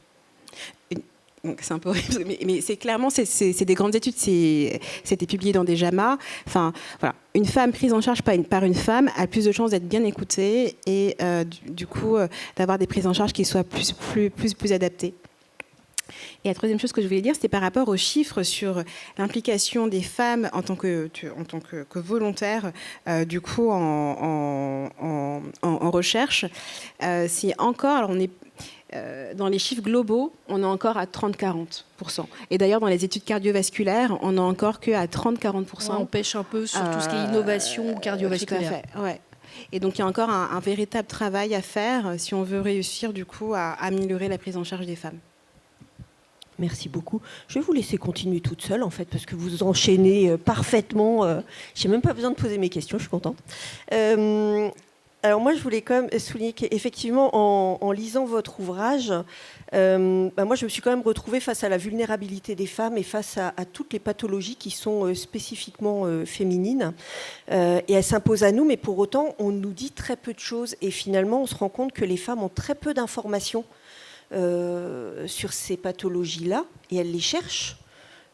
Donc, c'est un peu horrible, mais c'est clairement, c'est des grandes études, c'était publié dans des JAMA. Enfin, voilà. Une femme prise en charge par une femme a plus de chances d'être bien écoutée et du coup d'avoir des prises en charge qui soient plus adaptées. Et la troisième chose que je voulais dire, c'était par rapport aux chiffres sur l'implication des femmes en tant que volontaires, du coup en recherche. C'est encore, alors on est dans les chiffres globaux, on est encore à 30-40%. Et d'ailleurs, dans les études cardiovasculaires, on n'est encore qu'à 30-40%. Ouais, on pêche un peu sur tout ce qui est innovation cardiovasculaire. Tout à fait, ouais. Et donc, il y a encore un véritable travail à faire si on veut réussir, du coup, à améliorer la prise en charge des femmes. Merci beaucoup. Je vais vous laisser continuer toute seule, en fait, parce que vous enchaînez parfaitement. Je n'ai même pas besoin de poser mes questions, je suis contente. Alors moi, je voulais quand même souligner qu'effectivement, en lisant votre ouvrage, moi, je me suis quand même retrouvée face à la vulnérabilité des femmes et face à toutes les pathologies qui sont spécifiquement féminines. Et elles s'imposent à nous, mais pour autant, on nous dit très peu de choses. Et finalement, on se rend compte que les femmes ont très peu d'informations sur ces pathologies-là, et elles les cherchent.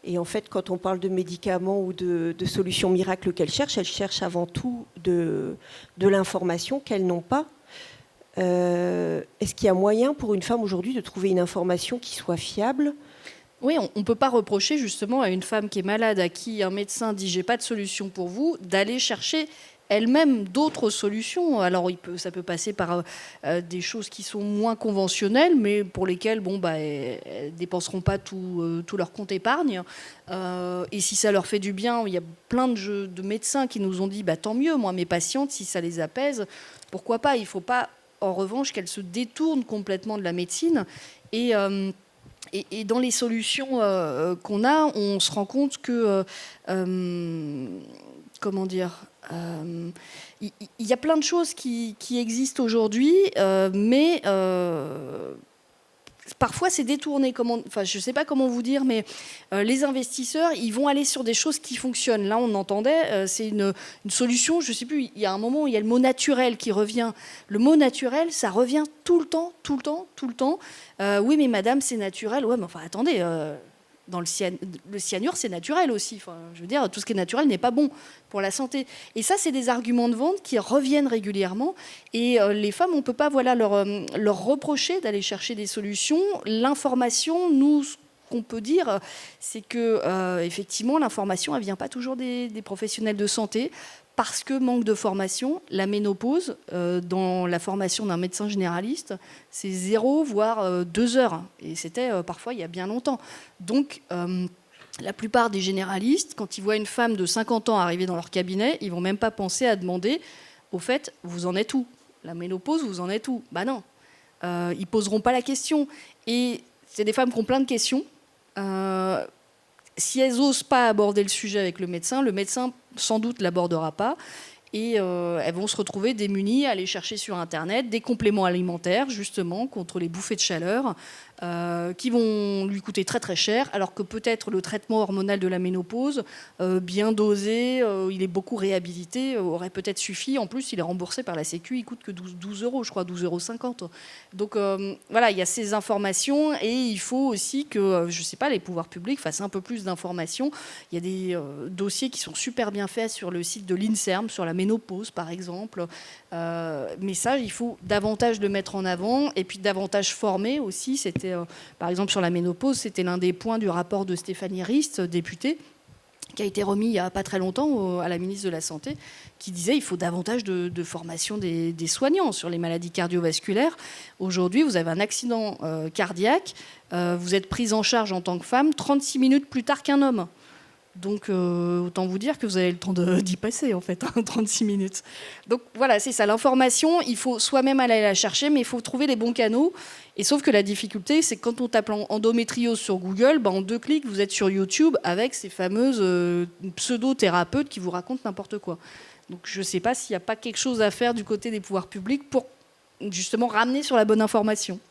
Et en fait, quand on parle de médicaments ou de solutions miracles qu'elles cherchent avant tout de l'information qu'elles n'ont pas. Est-ce qu'il y a moyen pour une femme aujourd'hui de trouver une information qui soit fiable ? Oui, on ne peut pas reprocher justement à une femme qui est malade, à qui un médecin dit « j'ai pas de solution pour vous », d'aller chercher elles-mêmes d'autres solutions. Alors ça peut passer par des choses qui sont moins conventionnelles, mais pour lesquelles elles dépenseront pas tout leur compte épargne. Et si ça leur fait du bien, il y a plein de médecins qui nous ont dit tant mieux, moi mes patientes, si ça les apaise, pourquoi pas. Il ne faut pas en revanche qu'elles se détournent complètement de la médecine. Et dans les solutions qu'on a, on se rend compte que il y a plein de choses qui existent aujourd'hui, mais parfois c'est détourné. Je ne sais pas comment vous dire, mais les investisseurs, ils vont aller sur des choses qui fonctionnent. Là, on entendait, c'est une solution, je ne sais plus, il y a un moment où il y a le mot naturel qui revient. Le mot naturel, ça revient tout le temps. Oui, mais madame, c'est naturel. Ouais, mais enfin, attendez, dans le cyanure, c'est naturel aussi. Enfin, je veux dire, tout ce qui est naturel n'est pas bon pour la santé. Et ça, c'est des arguments de vente qui reviennent régulièrement. Et les femmes, on ne peut pas leur reprocher d'aller chercher des solutions. L'information, nous, ce qu'on peut dire, c'est que effectivement, l'information, elle ne vient pas toujours des professionnels de santé. Parce que manque de formation, la ménopause, dans la formation d'un médecin généraliste, c'est 0, voire 2 heures. Et c'était parfois il y a bien longtemps. Donc, la plupart des généralistes, quand ils voient une femme de 50 ans arriver dans leur cabinet, ils ne vont même pas penser à demander, au fait, vous en êtes où ? La ménopause, vous en êtes où ? Non. Ils ne poseront pas la question. Et c'est des femmes qui ont plein de questions. Si elles n'osent pas aborder le sujet avec le médecin sans doute l'abordera pas, et elles vont se retrouver démunies à aller chercher sur Internet des compléments alimentaires, justement, contre les bouffées de chaleur, qui vont lui coûter très très cher, alors que peut-être le traitement hormonal de la ménopause, bien dosé, il est beaucoup réhabilité, aurait peut-être suffi. En plus, il est remboursé par la Sécu, il coûte que 12 euros, je crois, 12,50 €. Donc voilà, il y a ces informations, et il faut aussi que, je ne sais pas, les pouvoirs publics fassent un peu plus d'informations. Il y a des dossiers qui sont super bien faits sur le site de l'INSERM, sur la ménopause, par exemple. Mais ça, il faut davantage le mettre en avant, et puis davantage former aussi. C'était, par exemple, sur la ménopause, c'était l'un des points du rapport de Stéphanie Rist, députée, qui a été remis il n'y a pas très longtemps à la ministre de la Santé, qui disait qu'il faut davantage de formation des soignants sur les maladies cardiovasculaires. Aujourd'hui, vous avez un accident cardiaque, vous êtes prise en charge en tant que femme 36 minutes plus tard qu'un homme. Donc, autant vous dire que vous avez le temps d'y passer, en fait, 36 minutes. Donc, voilà, c'est ça. L'information, il faut soi-même aller la chercher, mais il faut trouver les bons canaux. Et sauf que la difficulté, c'est que quand on tape endométriose sur Google, en 2 clics, vous êtes sur YouTube avec ces fameuses pseudo-thérapeutes qui vous racontent n'importe quoi. Donc, je ne sais pas s'il n'y a pas quelque chose à faire du côté des pouvoirs publics pour, justement, ramener sur la bonne information.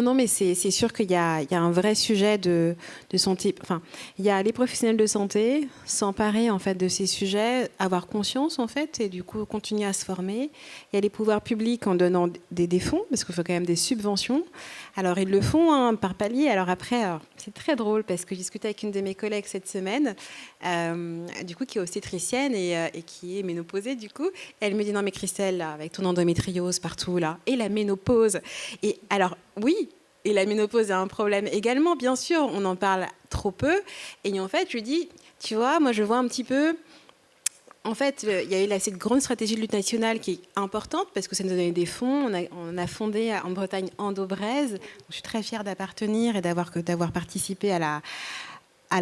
Non, mais c'est sûr qu'il y a un vrai sujet de santé. Enfin, il y a les professionnels de santé s'emparer en fait de ces sujets, avoir conscience en fait, et du coup continuer à se former. Il y a les pouvoirs publics en donnant des fonds, parce qu'il faut quand même des subventions. Alors ils le font par palier. Alors après, c'est très drôle parce que j'ai discuté avec une de mes collègues cette semaine, du coup qui est obstétricienne et qui est ménopausée du coup. Et elle me dit non mais Christelle, là, avec ton endométriose partout là, et la ménopause. Et alors oui. Et la ménopause est un problème également, bien sûr, on en parle trop peu. Et en fait, je lui dis, tu vois, moi je vois un petit peu... En fait, il y a eu cette grande stratégie de lutte nationale qui est importante parce que ça nous a donné des fonds. On a fondé en Bretagne Endobraise. Je suis très fière d'appartenir et d'avoir participé à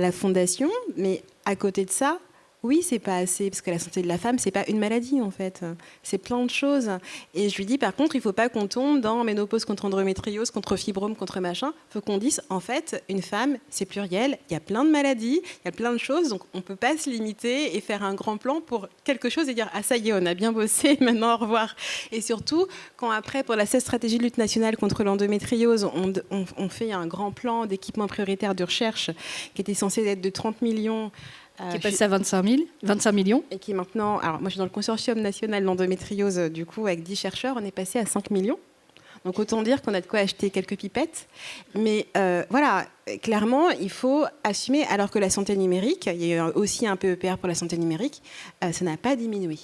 la fondation. Mais à côté de ça, oui, c'est pas assez, parce que la santé de la femme, c'est pas une maladie, en fait. C'est plein de choses. Et je lui dis, par contre, il faut pas qu'on tombe dans ménopause contre endométriose, contre fibrome, contre machin. Il faut qu'on dise, en fait, une femme, c'est pluriel. Il y a plein de maladies, il y a plein de choses. Donc, on peut pas se limiter et faire un grand plan pour quelque chose et dire, ah, ça y est, on a bien bossé, maintenant, au revoir. Et surtout, quand après, pour la 16 stratégie de lutte nationale contre l'endométriose, on fait un grand plan d'équipement prioritaire de recherche qui était censé être de 30 millions. Qui est passé à 25 millions. Et qui est maintenant... Alors, moi, je suis dans le consortium national d'endométriose, du coup, avec 10 chercheurs, on est passé à 5 millions. Donc, autant dire qu'on a de quoi acheter quelques pipettes. Mais voilà, clairement, il faut assumer, alors que la santé numérique, il y a eu aussi un PEPR pour la santé numérique, ça n'a pas diminué.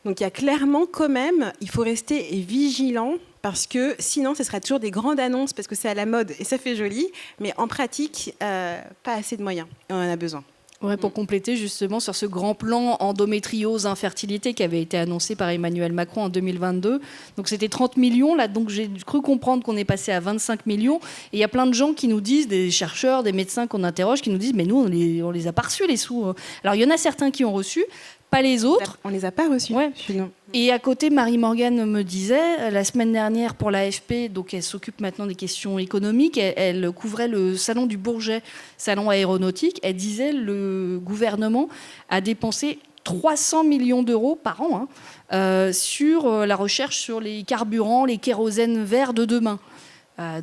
Donc, il y a clairement, quand même, il faut rester vigilant, parce que sinon, ce sera toujours des grandes annonces, parce que c'est à la mode et ça fait joli, mais en pratique, pas assez de moyens. Et on en a besoin. Ouais, pour compléter justement sur ce grand plan endométriose, infertilité qui avait été annoncé par Emmanuel Macron en 2022. Donc c'était 30 millions, là, donc j'ai cru comprendre qu'on est passé à 25 millions. Et il y a plein de gens qui nous disent, des chercheurs, des médecins qu'on interroge, qui nous disent, mais nous, on les a pas reçus les sous. Alors il y en a certains qui ont reçu, pas les autres. On les a pas reçus. Ouais. Et à côté, Marie-Morgane me disait, la semaine dernière pour l'AFP, donc elle s'occupe maintenant des questions économiques, elle couvrait le salon du Bourget, salon aéronautique, elle disait le gouvernement a dépensé 300 millions d'euros par an sur la recherche sur les carburants, les kérosènes verts de demain.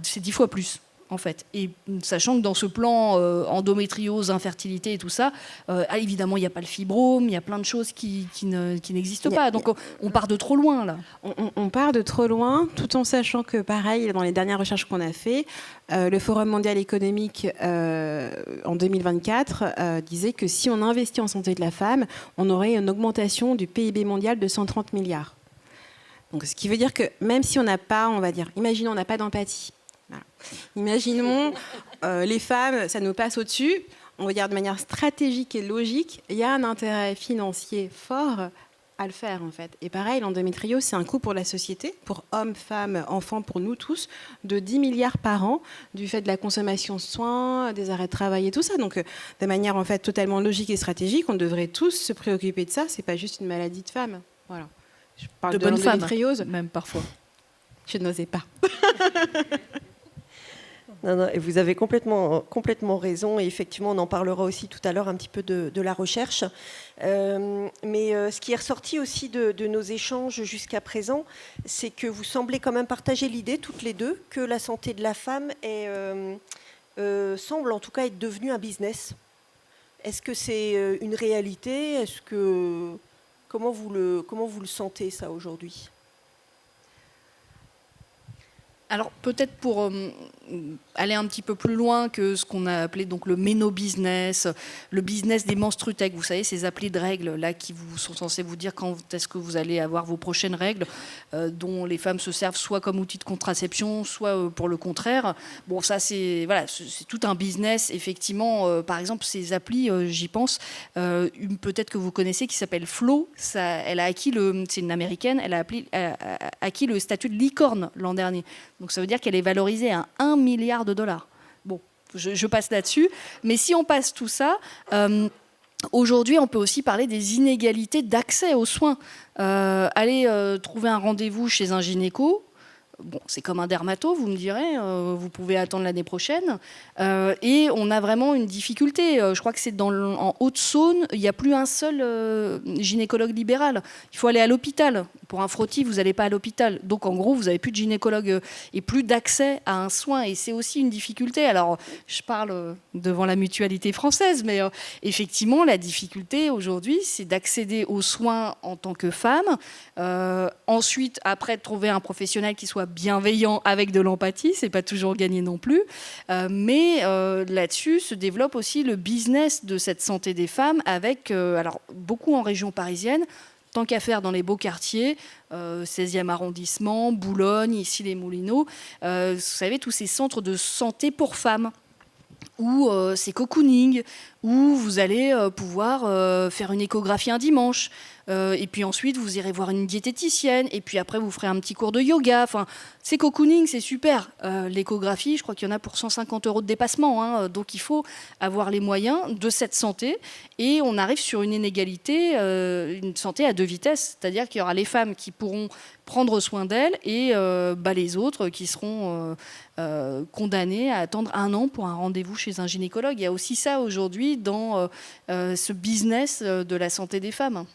C'est 10 fois plus. En fait. Et sachant que dans ce plan endométriose, infertilité et tout ça, évidemment, il n'y a pas le fibrome, il y a plein de choses qui n'existent pas. Donc, on part de trop loin, là. On part de trop loin, tout en sachant que, pareil, dans les dernières recherches qu'on a fait, le Forum mondial économique, en 2024, disait que si on investit en santé de la femme, on aurait une augmentation du PIB mondial de 130 milliards. Donc, ce qui veut dire que même si on n'a pas, on va dire, imaginons on n'a pas d'empathie, voilà. Imaginons les femmes, ça nous passe au-dessus. On va dire de manière stratégique et logique, il y a un intérêt financier fort à le faire en fait. Et pareil, l'endométriose, c'est un coût pour la société, pour hommes, femmes, enfants, pour nous tous, de 10 milliards par an du fait de la consommation de soins, des arrêts de travail et tout ça. Donc de manière en fait totalement logique et stratégique, on devrait tous se préoccuper de ça. C'est pas juste une maladie de femme. Voilà. Je parle de bonne l'endométriose, même parfois. Je n'osais pas. Non, et vous avez complètement raison. Et effectivement, on en parlera aussi tout à l'heure un petit peu de la recherche. Mais ce qui est ressorti aussi de nos échanges jusqu'à présent, c'est que vous semblez quand même partager l'idée, toutes les deux, que la santé de la femme semble en tout cas être devenue un business. Est-ce que c'est une réalité ? Comment vous le sentez, ça, aujourd'hui ? Alors peut-être pour aller un petit peu plus loin que ce qu'on a appelé donc le méno-business, le business des menstrutech, vous savez, ces applis de règles là qui vous sont censés vous dire quand est-ce que vous allez avoir vos prochaines règles, dont les femmes se servent soit comme outil de contraception, soit pour le contraire. Bon, ça c'est tout un business effectivement. Par exemple, ces applis, j'y pense, peut-être que vous connaissez, qui s'appelle Flo. Elle a acquis c'est une américaine, elle a acquis le statut de licorne l'an dernier. Donc ça veut dire qu'elle est valorisée à 1 milliard de dollars. Bon, je passe là-dessus. Mais si on passe tout ça, aujourd'hui, on peut aussi parler des inégalités d'accès aux soins. Aller trouver un rendez-vous chez un gynéco, bon, c'est comme un dermato, vous me direz, vous pouvez attendre l'année prochaine. Et on a vraiment une difficulté. Je crois que c'est en Haute-Saône, il n'y a plus un seul gynécologue libéral. Il faut aller à l'hôpital. Pour un frottis, vous n'allez pas à l'hôpital. Donc, en gros, vous n'avez plus de gynécologue et plus d'accès à un soin. Et c'est aussi une difficulté. Alors, je parle devant la mutualité française, mais effectivement, la difficulté aujourd'hui, c'est d'accéder aux soins en tant que femme. Ensuite, après, de trouver un professionnel qui soit bienveillant avec de l'empathie. C'est pas toujours gagné non plus. Mais là-dessus se développe aussi le business de cette santé des femmes avec, alors, beaucoup en région parisienne, tant qu'à faire dans les beaux quartiers, 16e arrondissement, Boulogne, ici les Moulineaux, vous savez, tous ces centres de santé pour femmes, où c'est cocooning, où vous allez pouvoir faire une échographie un dimanche, et puis ensuite vous irez voir une diététicienne, et puis après vous ferez un petit cours de yoga. Enfin, c'est cocooning, c'est super. L'échographie, je crois qu'il y en a pour 150 € de dépassement, hein, donc il faut avoir les moyens de cette santé, et on arrive sur une inégalité, une santé à deux vitesses, c'est-à-dire qu'il y aura les femmes qui pourront prendre soin d'elles et les autres qui seront condamnées à attendre 1 an pour un rendez-vous chez un gynécologue. Il y a aussi ça aujourd'hui dans ce business de la santé des femmes.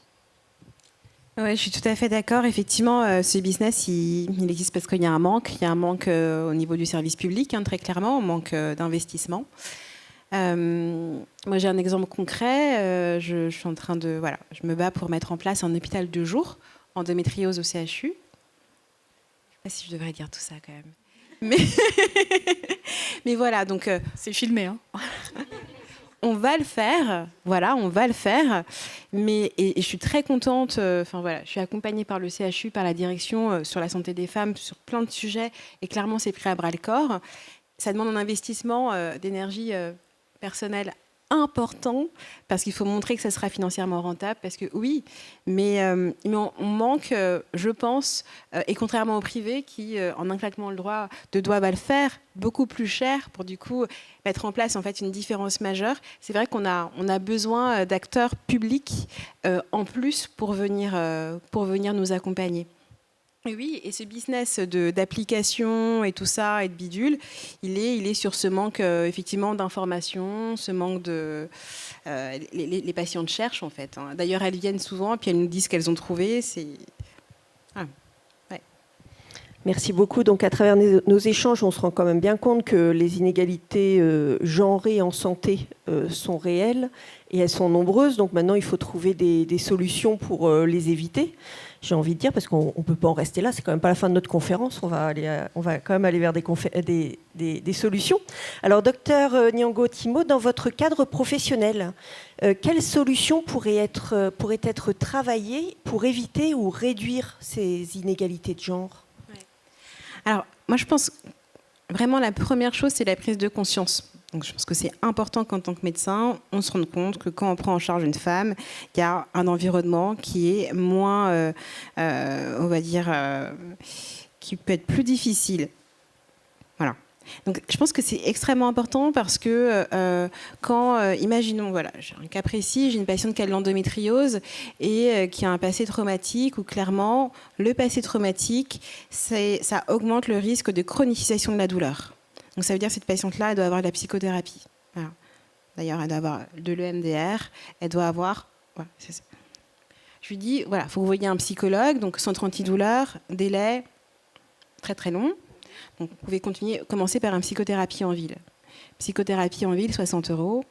Oui, je suis tout à fait d'accord. Effectivement, ce business, il existe parce qu'il y a un manque. Il y a un manque au niveau du service public, hein, très clairement, un manque d'investissement. Moi, j'ai un exemple concret. Je suis en train de... Voilà, je me bats pour mettre en place un hôpital de jour, endométriose au CHU. Je ne sais pas si je devrais dire tout ça, quand même. Mais voilà, donc... C'est filmé, hein. On va le faire, voilà, on va le faire. Mais et je suis très contente. Enfin voilà, je suis accompagnée par le CHU, par la direction sur la santé des femmes, sur plein de sujets. Et clairement, c'est pris à bras le corps. Ça demande un investissement d'énergie personnelle important parce qu'il faut montrer que ça sera financièrement rentable, parce que oui, mais on manque, je pense, et contrairement au privé qui, en un claquement de doigts va le faire beaucoup plus cher pour du coup mettre en place en fait une différence majeure. C'est vrai qu'on a besoin d'acteurs publics en plus pour venir nous accompagner. Et oui, et ce business d'application et tout ça, et de bidule, il est sur ce manque effectivement d'informations, ce manque de... les patientes cherchent en fait. Hein. D'ailleurs, elles viennent souvent, puis elles nous disent qu'elles ont trouvé. Ouais. Merci beaucoup. Donc, à travers nos échanges, on se rend quand même bien compte que les inégalités genrées en santé sont réelles et elles sont nombreuses. Donc, maintenant, il faut trouver des solutions pour les éviter. J'ai envie de dire, parce qu'on ne peut pas en rester là, c'est quand même pas la fin de notre conférence, on va quand même aller vers des solutions. Alors, docteur Nyango Timo, dans votre cadre professionnel, quelles solutions pourraient être travaillées pour éviter ou réduire ces inégalités de genre ? Alors, moi, je pense vraiment la première chose, c'est la prise de conscience. Donc, je pense que c'est important qu'en tant que médecin, on se rende compte que quand on prend en charge une femme, il y a un environnement qui est moins, on va dire, qui peut être plus difficile. Voilà. Donc, je pense que c'est extrêmement important parce que imaginons, voilà, j'ai un cas précis, j'ai une patiente qui a de l'endométriose et qui a un passé traumatique où clairement, le passé traumatique, ça augmente le risque de chronicisation de la douleur. Donc ça veut dire que cette patiente-là, elle doit avoir de la psychothérapie. Voilà. D'ailleurs, elle doit avoir de l'EMDR, elle doit avoir... Voilà, je lui dis, voilà, il faut que vous voyiez un psychologue, donc centre antidouleur, délai très très long. Donc vous pouvez commencer par une psychothérapie en ville. Psychothérapie en ville, 60 €.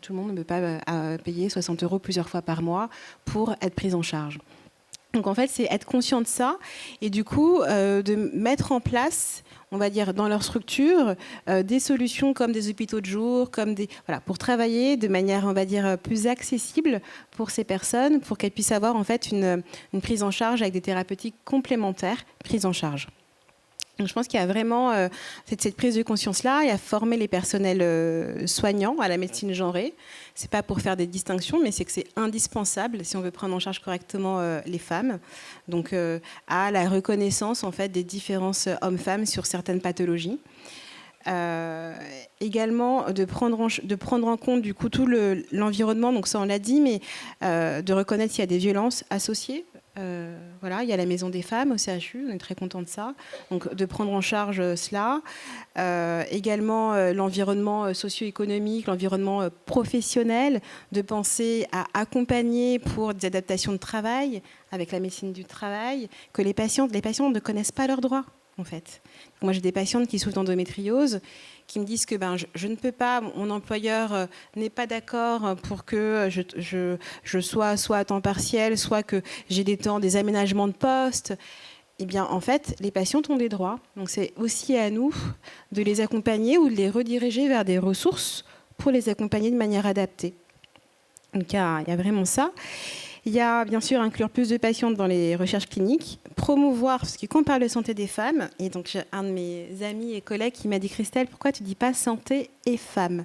Tout le monde ne peut pas payer 60 € plusieurs fois par mois pour être prise en charge. Donc en fait, c'est être conscient de ça et du coup, de mettre en place... on va dire, dans leur structure, des solutions comme des hôpitaux de jour, pour travailler de manière, on va dire, plus accessible pour ces personnes, pour qu'elles puissent avoir en fait une prise en charge avec des thérapeutiques complémentaires prises en charge. Donc, je pense qu'il y a vraiment cette prise de conscience-là, il y a former les personnels soignants à la médecine genrée. Ce n'est pas pour faire des distinctions, mais c'est que c'est indispensable si on veut prendre en charge correctement les femmes. Donc, à la reconnaissance en fait, des différences hommes-femmes sur certaines pathologies. Également, de prendre en compte du coup, tout l'environnement, donc ça on l'a dit, mais de reconnaître s'il y a des violences associées. Voilà, il y a la maison des femmes au CHU, on est très content de ça. Donc de prendre en charge cela. Également l'environnement socio-économique, l'environnement professionnel, de penser à accompagner pour des adaptations de travail avec la médecine du travail, que les patientes ne connaissent pas leurs droits en fait. Donc, moi j'ai des patientes qui souffrent d'endométriose qui me disent que je ne peux pas, mon employeur n'est pas d'accord pour que je sois soit à temps partiel, soit que j'ai des aménagements de poste. Eh bien, en fait, les patientes ont des droits. Donc, c'est aussi à nous de les accompagner ou de les rediriger vers des ressources pour les accompagner de manière adaptée. Donc, il y a vraiment ça. Il y a bien sûr inclure plus de patientes dans les recherches cliniques, promouvoir, parce que quand on parle de santé des femmes, et donc j'ai un de mes amis et collègues qui m'a dit « Christelle, pourquoi tu ne dis pas santé et femmes ?»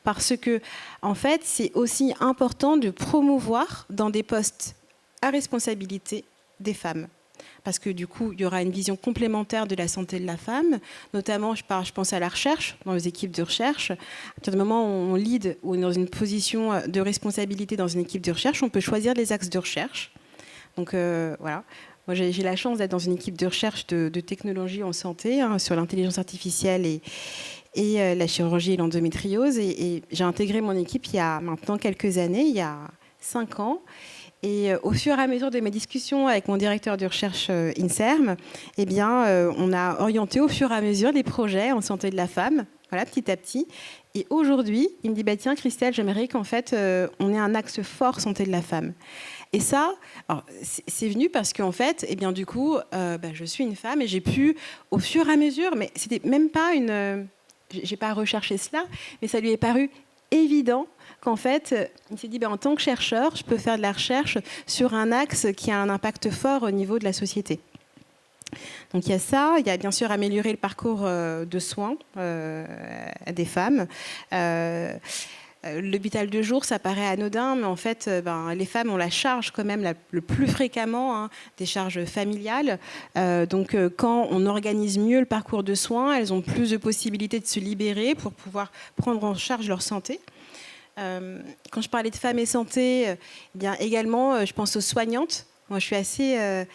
Parce que, en fait, c'est aussi important de promouvoir dans des postes à responsabilité des femmes. Parce que du coup, il y aura une vision complémentaire de la santé de la femme, notamment, je pense à la recherche, dans les équipes de recherche. À partir du moment où on lead ou on est dans une position de responsabilité dans une équipe de recherche, on peut choisir les axes de recherche. Donc voilà. Moi, j'ai la chance d'être dans une équipe de recherche de technologie en santé, sur l'intelligence artificielle et la chirurgie et l'endométriose. Et j'ai intégré mon équipe il y a maintenant quelques années, il y a 5 ans. Et au fur et à mesure de mes discussions avec mon directeur de recherche INSERM, eh bien, on a orienté au fur et à mesure des projets en santé de la femme, voilà, petit à petit. Et aujourd'hui, il me dit « Tiens, Christelle, j'aimerais qu'en fait, on ait un axe fort santé de la femme ». Et ça, c'est venu parce qu'en fait, eh bien, du coup, je suis une femme et j'ai pu, au fur et à mesure, mais c'était même pas j'ai pas recherché cela, mais ça lui est paru évident qu'en fait, il s'est dit, en tant que chercheur, je peux faire de la recherche sur un axe qui a un impact fort au niveau de la société. Donc il y a ça, il y a bien sûr améliorer le parcours de soins des femmes. L'hôpital de jour, ça paraît anodin, mais en fait, les femmes ont la charge quand même le plus fréquemment des charges familiales. Donc, quand on organise mieux le parcours de soins, elles ont plus de possibilités de se libérer pour pouvoir prendre en charge leur santé. Quand je parlais de femmes et santé, bien également, je pense aux soignantes. Moi, je suis assez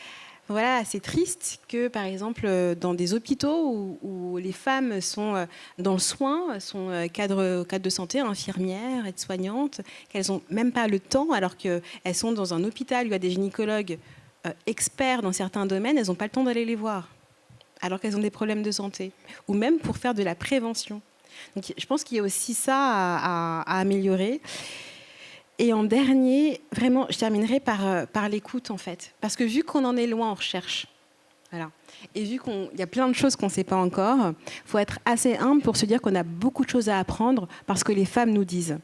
triste que, par exemple, dans des hôpitaux où les femmes sont dans le soin, sont cadres de santé, infirmières, aides-soignantes, qu'elles n'ont même pas le temps, alors qu'elles sont dans un hôpital où il y a des gynécologues experts dans certains domaines, elles n'ont pas le temps d'aller les voir, alors qu'elles ont des problèmes de santé, ou même pour faire de la prévention. Donc, je pense qu'il y a aussi ça à améliorer. Et en dernier, vraiment, je terminerai par l'écoute, en fait. Parce que vu qu'on en est loin en recherche, voilà, et vu qu'il y a plein de choses qu'on ne sait pas encore, il faut être assez humble pour se dire qu'on a beaucoup de choses à apprendre parce que les femmes nous disent.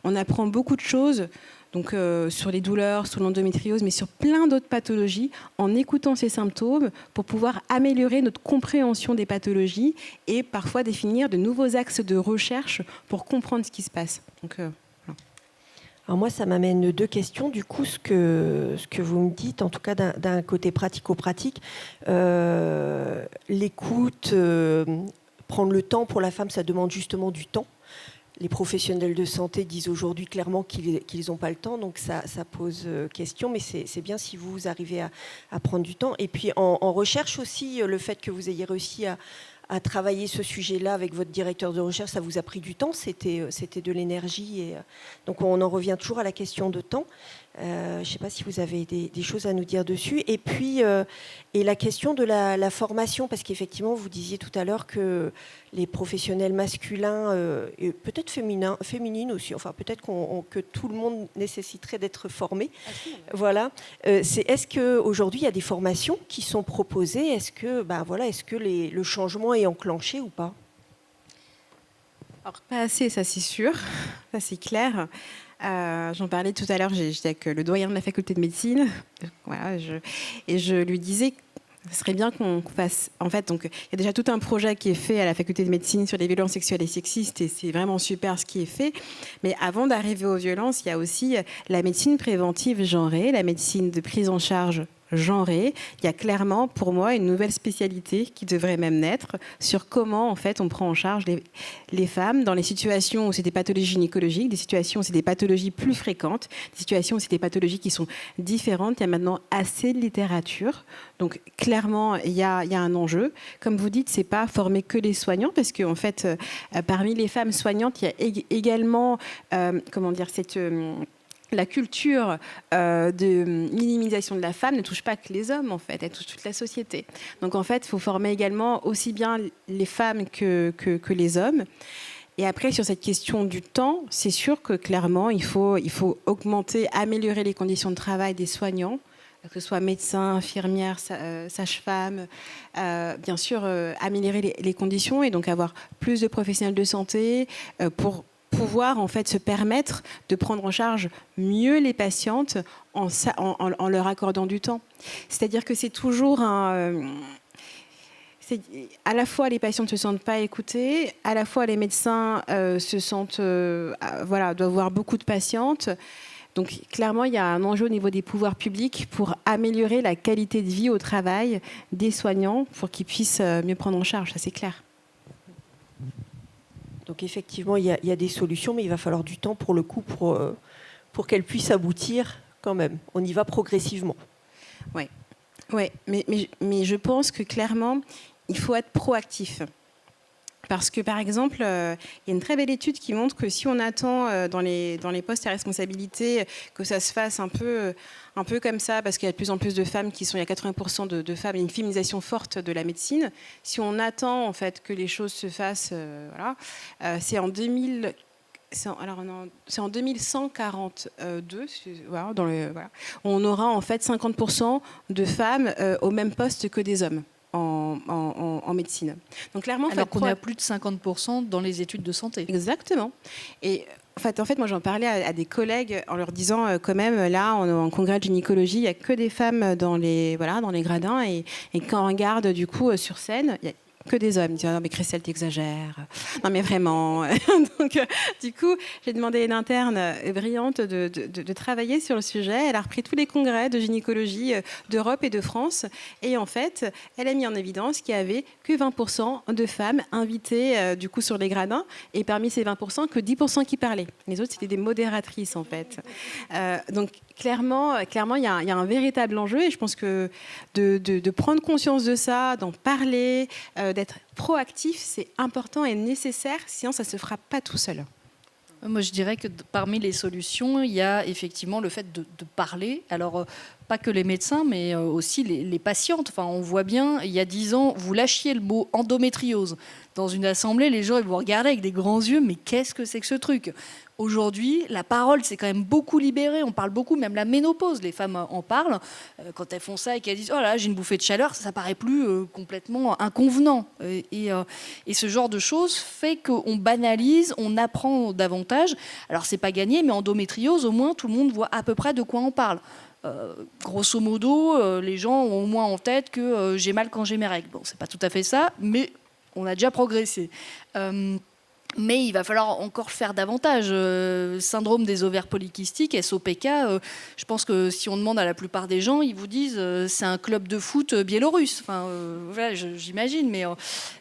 On apprend beaucoup de choses donc, sur les douleurs, sur l'endométriose, mais sur plein d'autres pathologies, en écoutant ces symptômes pour pouvoir améliorer notre compréhension des pathologies et parfois définir de nouveaux axes de recherche pour comprendre ce qui se passe. Donc, Alors moi, ça m'amène 2 questions. Du coup, ce que vous me dites, en tout cas d'un côté pratico-pratique, l'écoute, prendre le temps pour la femme, ça demande justement du temps. Les professionnels de santé disent aujourd'hui clairement qu'ils n'ont pas le temps, donc ça pose question, mais c'est bien si vous arrivez à prendre du temps. Et puis en recherche aussi, le fait que vous ayez réussi à travailler ce sujet-là avec votre directeur de recherche, ça vous a pris du temps, c'était de l'énergie. Et, donc on en revient toujours à la question de temps. Je ne sais pas si vous avez des choses à nous dire dessus. Et puis et la question de la formation, parce qu'effectivement, vous disiez tout à l'heure que les professionnels masculins, et peut-être féminines aussi, enfin peut-être que tout le monde nécessiterait d'être formé. Voilà. Est-ce qu'aujourd'hui, il y a des formations qui sont proposées ? Est-ce que le changement est enclenché ou pas ? Alors, pas assez, ça c'est sûr, ça c'est clair. J'en parlais tout à l'heure, j'étais avec le doyen de la faculté de médecine, voilà, et je lui disais que ce serait bien qu'on fasse... En fait, donc, il y a déjà tout un projet qui est fait à la faculté de médecine sur les violences sexuelles et sexistes, et c'est vraiment super ce qui est fait. Mais avant d'arriver aux violences, il y a aussi la médecine préventive genrée, la médecine de prise en charge genrée. Il y a clairement, pour moi, une nouvelle spécialité qui devrait même naître sur comment, en fait, on prend en charge les femmes dans les situations où c'est des pathologies gynécologiques, des situations où c'est des pathologies plus fréquentes, des situations où c'est des pathologies qui sont différentes. Il y a maintenant assez de littérature. Donc, clairement, il y a un enjeu. Comme vous dites, c'est pas former que les soignants, parce qu'en fait, parmi les femmes soignantes, il y a également, la culture de minimisation de la femme ne touche pas que les hommes, en fait, elle touche toute la société. Donc, en fait, il faut former également aussi bien les femmes que les hommes. Et après, sur cette question du temps, c'est sûr que clairement, il faut augmenter, améliorer les conditions de travail des soignants, que ce soit médecins, infirmières, sages-femmes, bien sûr, améliorer les conditions et donc avoir plus de professionnels de santé pour pouvoir en fait se permettre de prendre en charge mieux les patientes en leur accordant du temps. C'est-à-dire que c'est toujours à la fois les patientes ne se sentent pas écoutées, à la fois les médecins doivent voir beaucoup de patientes. Donc clairement, il y a un enjeu au niveau des pouvoirs publics pour améliorer la qualité de vie au travail des soignants pour qu'ils puissent mieux prendre en charge, ça c'est clair. Donc effectivement, il y a des solutions, mais il va falloir du temps pour le coup, pour qu'elles puissent aboutir quand même. On y va progressivement. Oui, mais je pense que clairement, il faut être proactif. Parce que, par exemple, il y a une très belle étude qui montre que si on attend dans les postes à responsabilité que ça se fasse un peu comme ça, parce qu'il y a de plus en plus de femmes il y a 80% de femmes, il y a une féminisation forte de la médecine. Si on attend en fait que les choses se fassent, c'est en 2142, on aura en fait 50% de femmes au même poste que des hommes. En médecine. Donc clairement, alors qu'on est à plus de 50% dans les études de santé. Exactement. Et en fait, moi j'en parlais à des collègues en leur disant quand même là en congrès de gynécologie, il n'y a que des femmes dans les gradins et quand on regarde du coup sur scène, il y a que des hommes. Ils disent, non mais Christelle, t'exagères. Non mais vraiment. Donc du coup, j'ai demandé à une interne brillante de travailler sur le sujet. Elle a repris tous les congrès de gynécologie d'Europe et de France. Et en fait, elle a mis en évidence qu'il n'y avait que 20% de femmes invitées du coup sur les gradins. Et parmi ces 20%, que 10% qui parlaient. Les autres, c'était des modératrices en fait. Donc clairement, il y a un véritable enjeu. Et je pense que de prendre conscience de ça, d'en parler, d'être proactif, c'est important et nécessaire. Sinon, ça ne se fera pas tout seul. Moi, je dirais que parmi les solutions, il y a effectivement le fait de parler. Alors, pas que les médecins, mais aussi les patientes. Enfin, on voit bien, il y a 10 ans, vous lâchiez le mot endométriose. Dans une assemblée, les gens ils vous regardaient avec des grands yeux, mais qu'est-ce que c'est que ce truc ? Aujourd'hui, la parole s'est quand même beaucoup libérée. On parle beaucoup, même la ménopause, les femmes en parlent. Quand elles font ça et qu'elles disent « Oh là, j'ai une bouffée de chaleur », ça paraît plus complètement inconvenant. Et ce genre de choses fait qu'on banalise, on apprend davantage. Alors, c'est pas gagné, mais endométriose, au moins, tout le monde voit à peu près de quoi on parle. Grosso modo, les gens ont au moins en tête que j'ai mal quand j'ai mes règles. Bon, c'est pas tout à fait ça, mais on a déjà progressé. Mais il va falloir encore faire davantage. Syndrome des ovaires polykystiques, SOPK, je pense que si on demande à la plupart des gens, ils vous disent c'est un club de foot biélorusse. Enfin, voilà, j'imagine. Mais,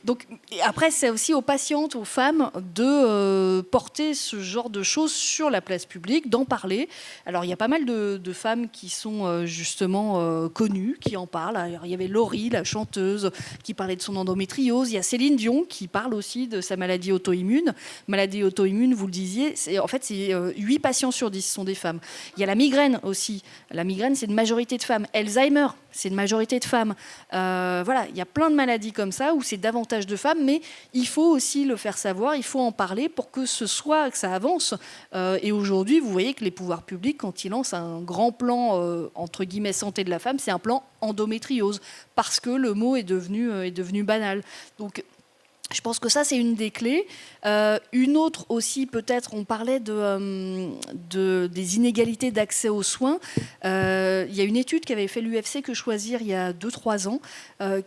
donc, après, c'est aussi aux patientes, aux femmes, de porter ce genre de choses sur la place publique, d'en parler. Alors, il y a pas mal de femmes qui sont justement connues, qui en parlent. Alors, il y avait Laurie, la chanteuse, qui parlait de son endométriose. Il y a Céline Dion, qui parle aussi de sa maladie auto-immune. Maladie auto-immune, vous le disiez, c'est 8 patients sur 10 sont des femmes. Il y a la migraine aussi. La migraine, c'est une majorité de femmes. Alzheimer, c'est une majorité de femmes. Voilà, il y a plein de maladies comme ça où c'est davantage de femmes, mais il faut aussi le faire savoir, il faut en parler pour que que ça avance. Et aujourd'hui, vous voyez que les pouvoirs publics, quand ils lancent un grand plan, entre guillemets, santé de la femme, c'est un plan endométriose, parce que le mot est devenu banal. Donc, je pense que ça, c'est une des clés. Une autre aussi, peut-être, on parlait des inégalités d'accès aux soins. Il y a une étude qu'avait fait l'UFC Que Choisir il y a 2-3 ans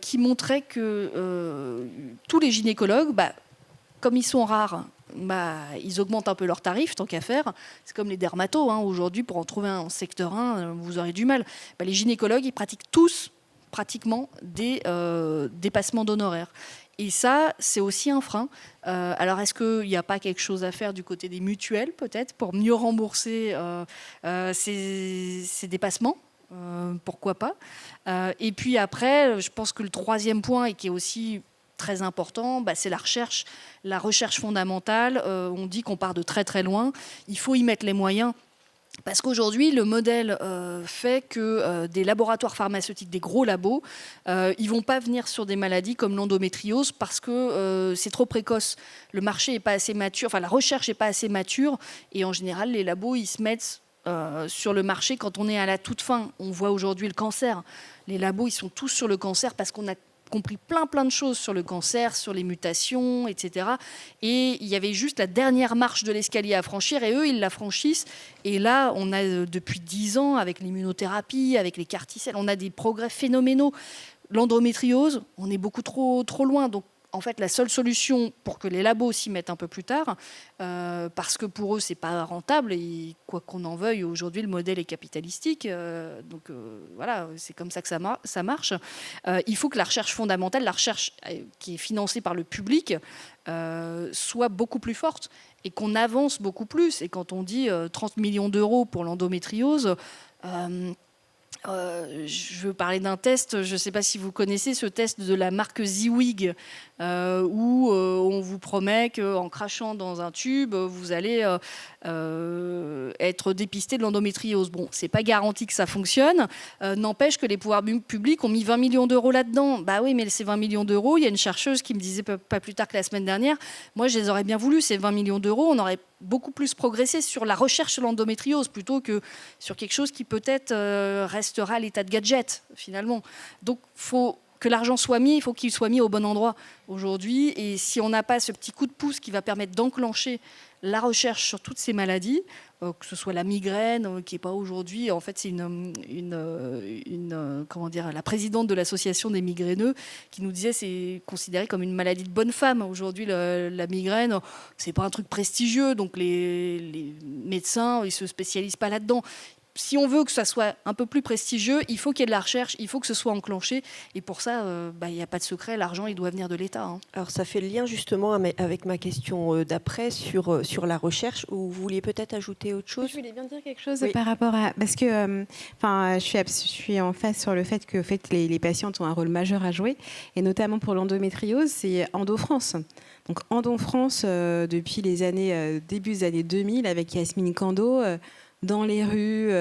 qui montrait que tous les gynécologues, comme ils sont rares, ils augmentent un peu leurs tarifs, tant qu'à faire. C'est comme les dermatos. Aujourd'hui, pour en trouver un en secteur 1, vous aurez du mal. Les gynécologues, ils pratiquent tous pratiquement des dépassements d'honoraires. Et ça, c'est aussi un frein. Alors, est-ce qu'il n'y a pas quelque chose à faire du côté des mutuelles, peut-être, pour mieux rembourser ces dépassements ? Pourquoi pas ? Et puis après, je pense que le troisième point, et qui est aussi très important, c'est la recherche fondamentale. On dit qu'on part de très très loin. Il faut y mettre les moyens. Parce qu'aujourd'hui, le modèle fait que des laboratoires pharmaceutiques, des gros labos, ils ne vont pas venir sur des maladies comme l'endométriose parce que c'est trop précoce. Le marché n'est pas assez mature, la recherche n'est pas assez mature. Et en général, les labos, ils se mettent sur le marché quand on est à la toute fin. On voit aujourd'hui le cancer. Les labos, ils sont tous sur le cancer parce qu'on a compris plein de choses sur le cancer, sur les mutations, etc. Et il y avait juste la dernière marche de l'escalier à franchir, et eux, ils la franchissent. Et là, on a depuis 10 ans, avec l'immunothérapie, avec les CAR-T-cells, on a des progrès phénoménaux. L'endométriose, on est beaucoup trop loin. Donc, en fait, la seule solution pour que les labos s'y mettent un peu plus tard, parce que pour eux, c'est pas rentable, et quoi qu'on en veuille, aujourd'hui, le modèle est capitalistique. Donc voilà, c'est comme ça que ça marche. Il faut que la recherche fondamentale, la recherche qui est financée par le public, soit beaucoup plus forte et qu'on avance beaucoup plus. Et quand on dit 30 millions d'euros pour l'endométriose, je veux parler d'un test, je ne sais pas si vous connaissez ce test de la marque Ziwig, où on vous promet qu'en crachant dans un tube, vous allez être dépisté de l'endométriose. Bon, ce n'est pas garanti que ça fonctionne, n'empêche que les pouvoirs publics ont mis 20 millions d'euros là-dedans. Bah oui, mais ces 20 millions d'euros, il y a une chercheuse qui me disait pas plus tard que la semaine dernière, moi je les aurais bien voulu, ces 20 millions d'euros, on aurait beaucoup plus progressé sur la recherche sur l'endométriose plutôt que sur quelque chose qui peut-être restera à l'état de gadget finalement. Donc faut que l'argent soit mis, il faut qu'il soit mis au bon endroit aujourd'hui. Et si on n'a pas ce petit coup de pouce qui va permettre d'enclencher la recherche sur toutes ces maladies, que ce soit la migraine, qui n'est pas aujourd'hui, en fait c'est comment dire, la présidente de l'association des migraineux qui nous disait c'est considéré comme une maladie de bonne femme. Aujourd'hui, la migraine, c'est pas un truc prestigieux, donc les médecins, ils se spécialisent pas là-dedans. Si on veut que ça soit un peu plus prestigieux, il faut qu'il y ait de la recherche, il faut que ce soit enclenché. Et pour ça, il n'y a pas de secret, l'argent, il doit venir de l'État. Hein. Alors ça fait le lien justement avec ma question d'après sur la recherche, où vous vouliez peut-être ajouter autre chose. Je voulais bien dire quelque chose par rapport à... Parce que je suis en face sur le fait que les patientes ont un rôle majeur à jouer, et notamment pour l'endométriose, c'est EndoFrance. Donc EndoFrance, depuis les début des années 2000, avec Yasmine Kando, dans les rues.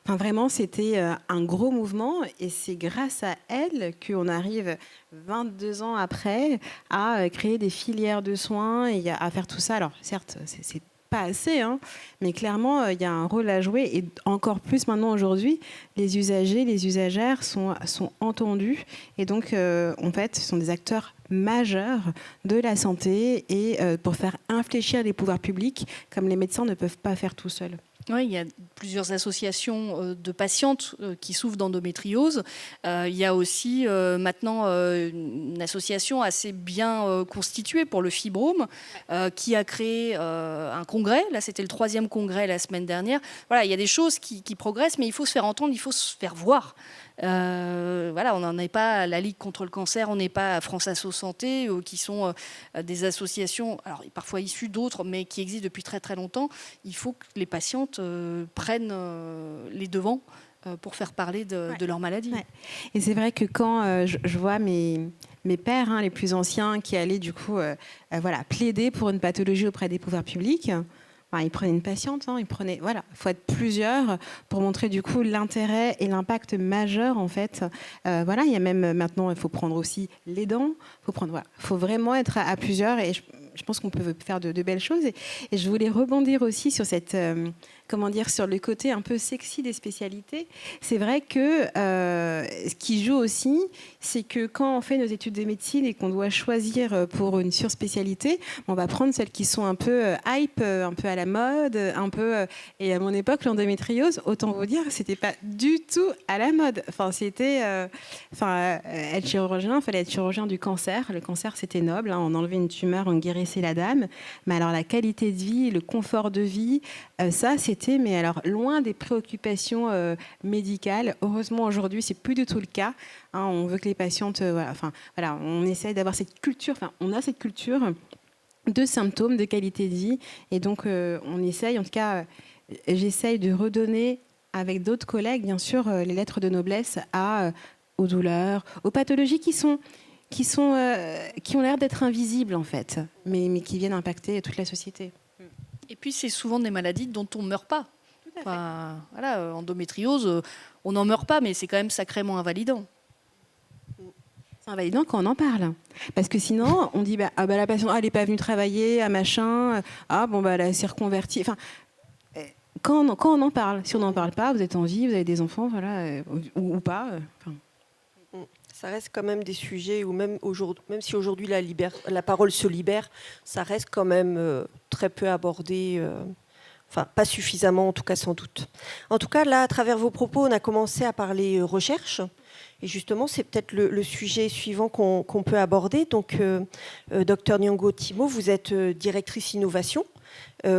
Vraiment, c'était un gros mouvement, et c'est grâce à elle qu'on arrive 22 ans après à créer des filières de soins et à faire tout ça. Alors certes, c'est pas assez, hein, mais clairement, il y a un rôle à jouer, et encore plus maintenant aujourd'hui, les usagers, les usagères sont entendus, et donc en fait, ce sont des acteurs majeurs de la santé, et pour faire infléchir les pouvoirs publics, comme les médecins ne peuvent pas faire tout seuls. Oui, il y a plusieurs associations de patientes qui souffrent d'endométriose. Il y a aussi maintenant une association assez bien constituée pour le fibrome qui a créé un congrès. Là, c'était le 3e congrès la semaine dernière. Voilà, il y a des choses qui progressent, mais il faut se faire entendre, il faut se faire voir. Voilà, on n'en est pas à la Ligue contre le cancer, on n'est pas à France Asso Santé, qui sont des associations, alors parfois issues d'autres, mais qui existent depuis très très longtemps. Il faut que les patientes prennent les devants pour faire parler de leur maladie. Ouais. Et c'est vrai que quand je vois mes pères, les plus anciens, qui allaient du coup plaider pour une pathologie auprès des pouvoirs publics, ils prenaient une patiente, il faut être plusieurs pour montrer du coup l'intérêt et l'impact majeur en fait. Il y a même maintenant, il faut prendre aussi les dents, faut vraiment être à plusieurs, et je pense qu'on peut faire de belles choses. Et je voulais rebondir aussi sur cette, sur le côté un peu sexy des spécialités. C'est vrai que ce qui joue aussi, c'est que quand on fait nos études de médecine et qu'on doit choisir pour une surspécialité, on va prendre celles qui sont un peu hype, un peu à la mode, et à mon époque, l'endométriose, autant vous dire, c'était pas du tout à la mode. Être chirurgien, il fallait être chirurgien du cancer. Le cancer, c'était noble, on enlevait une tumeur, on guérissait la dame. Mais alors la qualité de vie, le confort de vie, ça, c'était loin des préoccupations médicales. Heureusement, aujourd'hui, c'est plus du tout le cas. On veut que les patientes, on essaye d'avoir cette culture. On a cette culture de symptômes, de qualité de vie, et donc on essaye. En tout cas, j'essaye de redonner avec d'autres collègues, bien sûr, les lettres de noblesse aux douleurs, aux pathologies qui ont l'air d'être invisibles en fait, mais qui viennent impacter toute la société. Et puis c'est souvent des maladies dont on ne meurt pas. Endométriose, on n'en meurt pas, mais c'est quand même sacrément invalidant. C'est invalidant quand on en parle. Parce que sinon, on dit la patiente, elle n'est pas venue travailler, machin, elle s'est reconvertie. Quand on en parle, si on n'en parle pas, vous êtes en vie, vous avez des enfants, ou pas. Ça reste quand même des sujets où même si aujourd'hui la parole se libère, ça reste quand même très peu abordé, pas suffisamment en tout cas sans doute. En tout cas là, à travers vos propos, on a commencé à parler recherche, et justement c'est peut-être le sujet suivant qu'on peut aborder. Donc Dr Nyongo Timo, vous êtes directrice innovation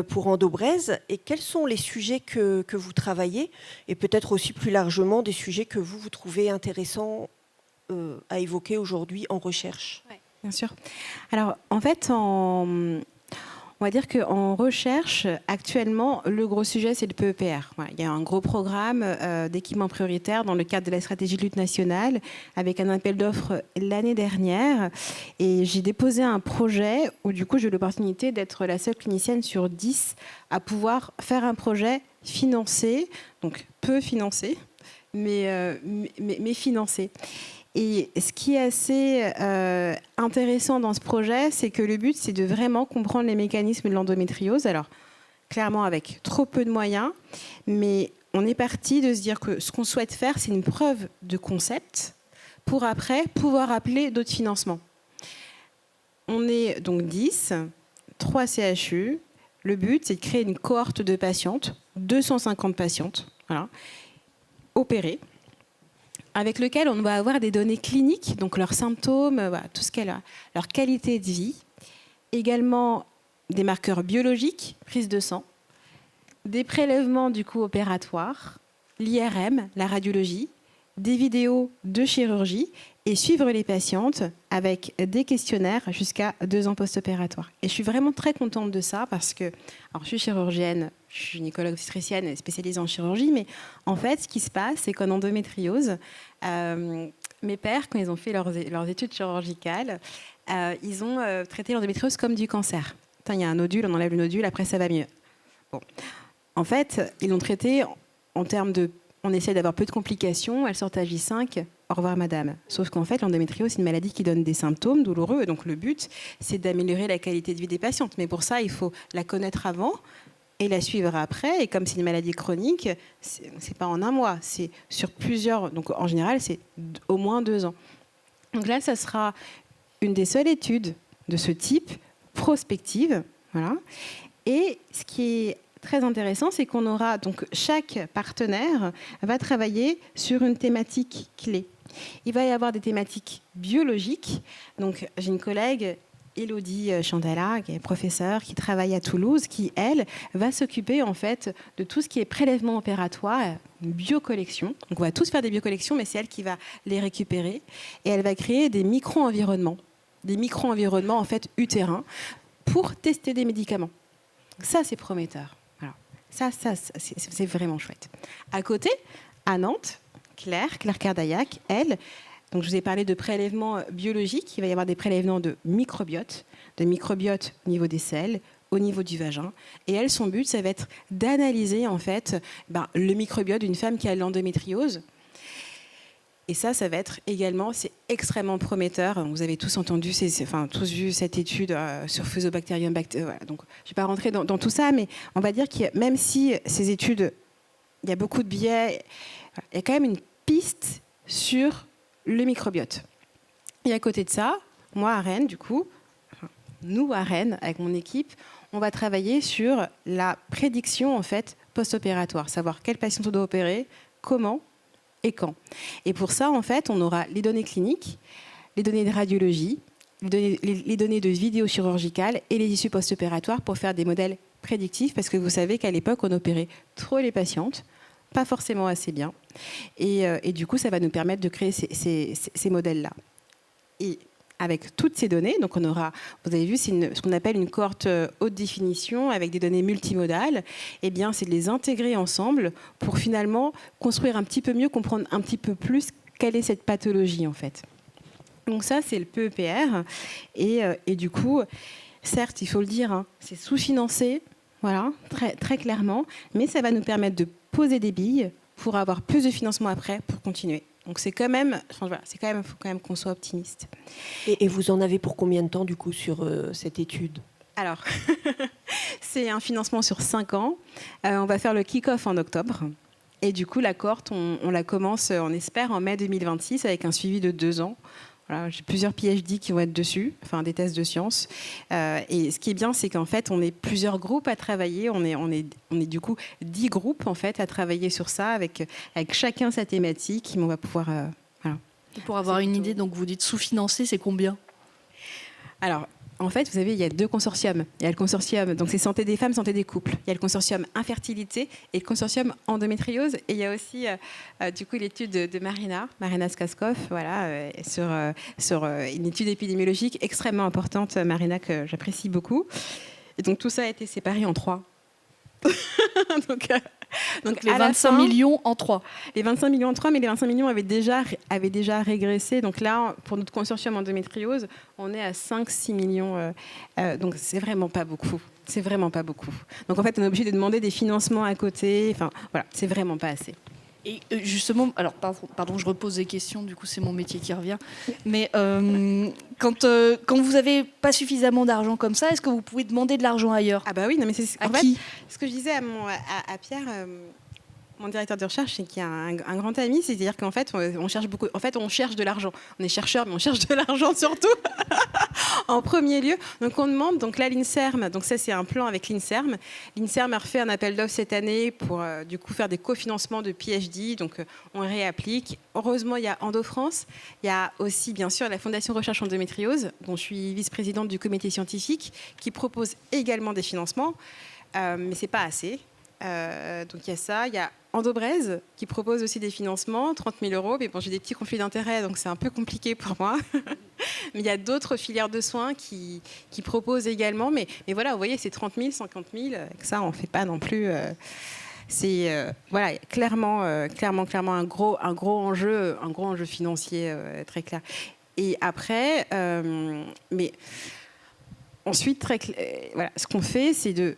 pour EndoBraise, et quels sont les sujets que vous travaillez, et peut-être aussi plus largement des sujets que vous trouvez intéressants à évoquer aujourd'hui en recherche? Oui, bien sûr. Alors, en fait, on va dire qu'en recherche, actuellement, le gros sujet, c'est le PEPR. Il y a un gros programme d'équipement prioritaire dans le cadre de la stratégie de lutte nationale, avec un appel d'offres l'année dernière. Et j'ai déposé un projet où, du coup, j'ai eu l'opportunité d'être la seule clinicienne sur 10 à pouvoir faire un projet financé, donc peu financé, mais financé. Et ce qui est assez intéressant dans ce projet, c'est que le but, c'est de vraiment comprendre les mécanismes de l'endométriose. Alors, clairement, avec trop peu de moyens, mais on est parti de se dire que ce qu'on souhaite faire, c'est une preuve de concept pour après pouvoir appeler d'autres financements. On est donc 10, 3 CHU. Le but, c'est de créer une cohorte de patientes, 250 patientes, voilà, opérées, avec lequel on va avoir des données cliniques, donc leurs symptômes, voilà, tout ce qu'elle a, leur qualité de vie, également des marqueurs biologiques, prise de sang, des prélèvements du coup opératoires, l'IRM, la radiologie, des vidéos de chirurgie et suivre les patientes avec des questionnaires jusqu'à 2 ans post-opératoires. Et je suis vraiment très contente de ça parce que, alors je suis chirurgienne, je suis gynécologue obstétricienne spécialisée en chirurgie, mais en fait, ce qui se passe, c'est qu'en endométriose, mes pères, quand ils ont fait leurs études chirurgicales, ils ont traité l'endométriose comme du cancer. Il y a un nodule, on enlève le nodule, après ça va mieux. Bon. En fait, ils l'ont traité en termes de... On essaie d'avoir peu de complications, elle sort à J5, au revoir madame. Sauf qu'en fait, l'endométriose, c'est une maladie qui donne des symptômes douloureux. Et donc le but, c'est d'améliorer la qualité de vie des patientes. Mais pour ça, il faut la connaître avant et la suivre après. Et comme c'est une maladie chronique, c'est pas en un mois, c'est sur plusieurs... Donc en général, c'est au moins 2 ans. Donc là, ça sera une des seules études de ce type, prospective. Voilà. Et ce qui est très intéressant, c'est qu'on aura, donc chaque partenaire va travailler sur une thématique clé. Il va y avoir des thématiques biologiques. Donc j'ai une collègue, Élodie Chandala, qui est professeure, qui travaille à Toulouse, qui, elle, va s'occuper en fait de tout ce qui est prélèvement opératoire, biocollection. Donc on va tous faire des biocollections, mais c'est elle qui va les récupérer. Et elle va créer des micro-environnements en fait utérins pour tester des médicaments. Ça, c'est prometteur. Voilà. Ça c'est vraiment chouette. À côté, à Nantes, Claire Cardaillac, elle, donc je vous ai parlé de prélèvements biologiques. Il va y avoir des prélèvements de microbiote au niveau des selles, au niveau du vagin. Et elle, son but, ça va être d'analyser en fait le microbiote d'une femme qui a l'endométriose. Et ça va être également, c'est extrêmement prometteur. Vous avez tous entendu, tous vu cette étude sur Fusobacterium. Voilà. Donc, je ne vais pas rentrer dans tout ça, mais on va dire que même si ces études, il y a beaucoup de biais, il y a quand même une piste sur le microbiote. Et à côté de ça, moi à Rennes, nous à Rennes, avec mon équipe, on va travailler sur la prédiction en fait post-opératoire, savoir quel patient on doit opérer, comment et quand. Et pour ça, en fait, on aura les données cliniques, les données de radiologie, les données de vidéo chirurgicale et les issues post-opératoires pour faire des modèles prédictifs, parce que vous savez qu'à l'époque, on opérait trop les patientes, pas forcément assez bien. Et du coup, ça va nous permettre de créer ces modèles-là. Et avec toutes ces données, donc on aura, vous avez vu, c'est ce qu'on appelle une cohorte haute définition avec des données multimodales. Eh bien, c'est de les intégrer ensemble pour finalement construire un petit peu mieux, comprendre un petit peu plus quelle est cette pathologie en fait. Donc ça, c'est le PEPR. Et du coup, certes, il faut le dire, c'est sous-financé, voilà, très, très clairement, mais ça va nous permettre de poser des billes pour avoir plus de financement après pour continuer. Donc c'est quand même, faut quand même qu'on soit optimiste. Et vous en avez pour combien de temps du coup sur cette étude ? Alors, c'est un financement sur 5 ans. On va faire le kick-off en octobre. Et du coup, la cohorte, on la commence, on espère, en mai 2026 avec un suivi de 2 ans. Voilà, j'ai plusieurs PhD qui vont être dessus, enfin des thèses de sciences. Et ce qui est bien, c'est qu'en fait, on est plusieurs groupes à travailler. On est du coup 10 groupes en fait à travailler sur ça, avec chacun sa thématique. On va pouvoir. Voilà. Et pour avoir une idée, donc vous dites sous-financé, c'est combien ? Alors, en fait, vous savez, il y a 2 consortiums. Il y a le consortium, donc c'est santé des femmes, santé des couples. Il y a le consortium infertilité et le consortium endométriose. Et il y a aussi, du coup, l'étude de Marina Skaskov, voilà, sur une étude épidémiologique extrêmement importante, Marina, que j'apprécie beaucoup. Et donc, tout ça a été séparé en 3. Donc les 25 millions en 3. Les 25 millions en 3, mais les 25 millions avaient déjà régressé. Donc là, pour notre consortium endométriose, on est à 5-6 millions. Donc c'est vraiment pas beaucoup. C'est vraiment pas beaucoup. Donc en fait, on est obligé de demander des financements à côté. Enfin, voilà, c'est vraiment pas assez. Et justement, alors pardon, je repose des questions, du coup c'est mon métier qui revient. Mais quand vous n'avez pas suffisamment d'argent comme ça, est-ce que vous pouvez demander de l'argent ailleurs ? Ah bah oui, non mais c'est à qui ? Ce que je disais à Pierre, mon directeur de recherche, c'est qu'il y a un grand ami, c'est-à-dire qu'en fait, on cherche beaucoup. En fait, on cherche de l'argent. On est chercheur, mais on cherche de l'argent surtout. En premier lieu, donc on demande, donc là l'INSERM, donc ça c'est un plan avec l'INSERM. L'INSERM a refait un appel d'offres cette année pour du coup faire des cofinancements de PhD, donc on réapplique. Heureusement, il y a EndoFrance, il y a aussi bien sûr la Fondation Recherche Endométriose, dont je suis vice-présidente du comité scientifique, qui propose également des financements, mais c'est pas assez. Donc il y a ça, il y a Endobraise qui propose aussi des financements, 30 000 €, mais bon, j'ai des petits conflits d'intérêts, donc c'est un peu compliqué pour moi. Mais il y a d'autres filières de soins qui proposent également, mais voilà, vous voyez, c'est 30 000, 50 000, ça on ne fait pas non plus. C'est voilà, clairement un gros enjeu financier très clair. Et après, mais ensuite, voilà, ce qu'on fait, c'est de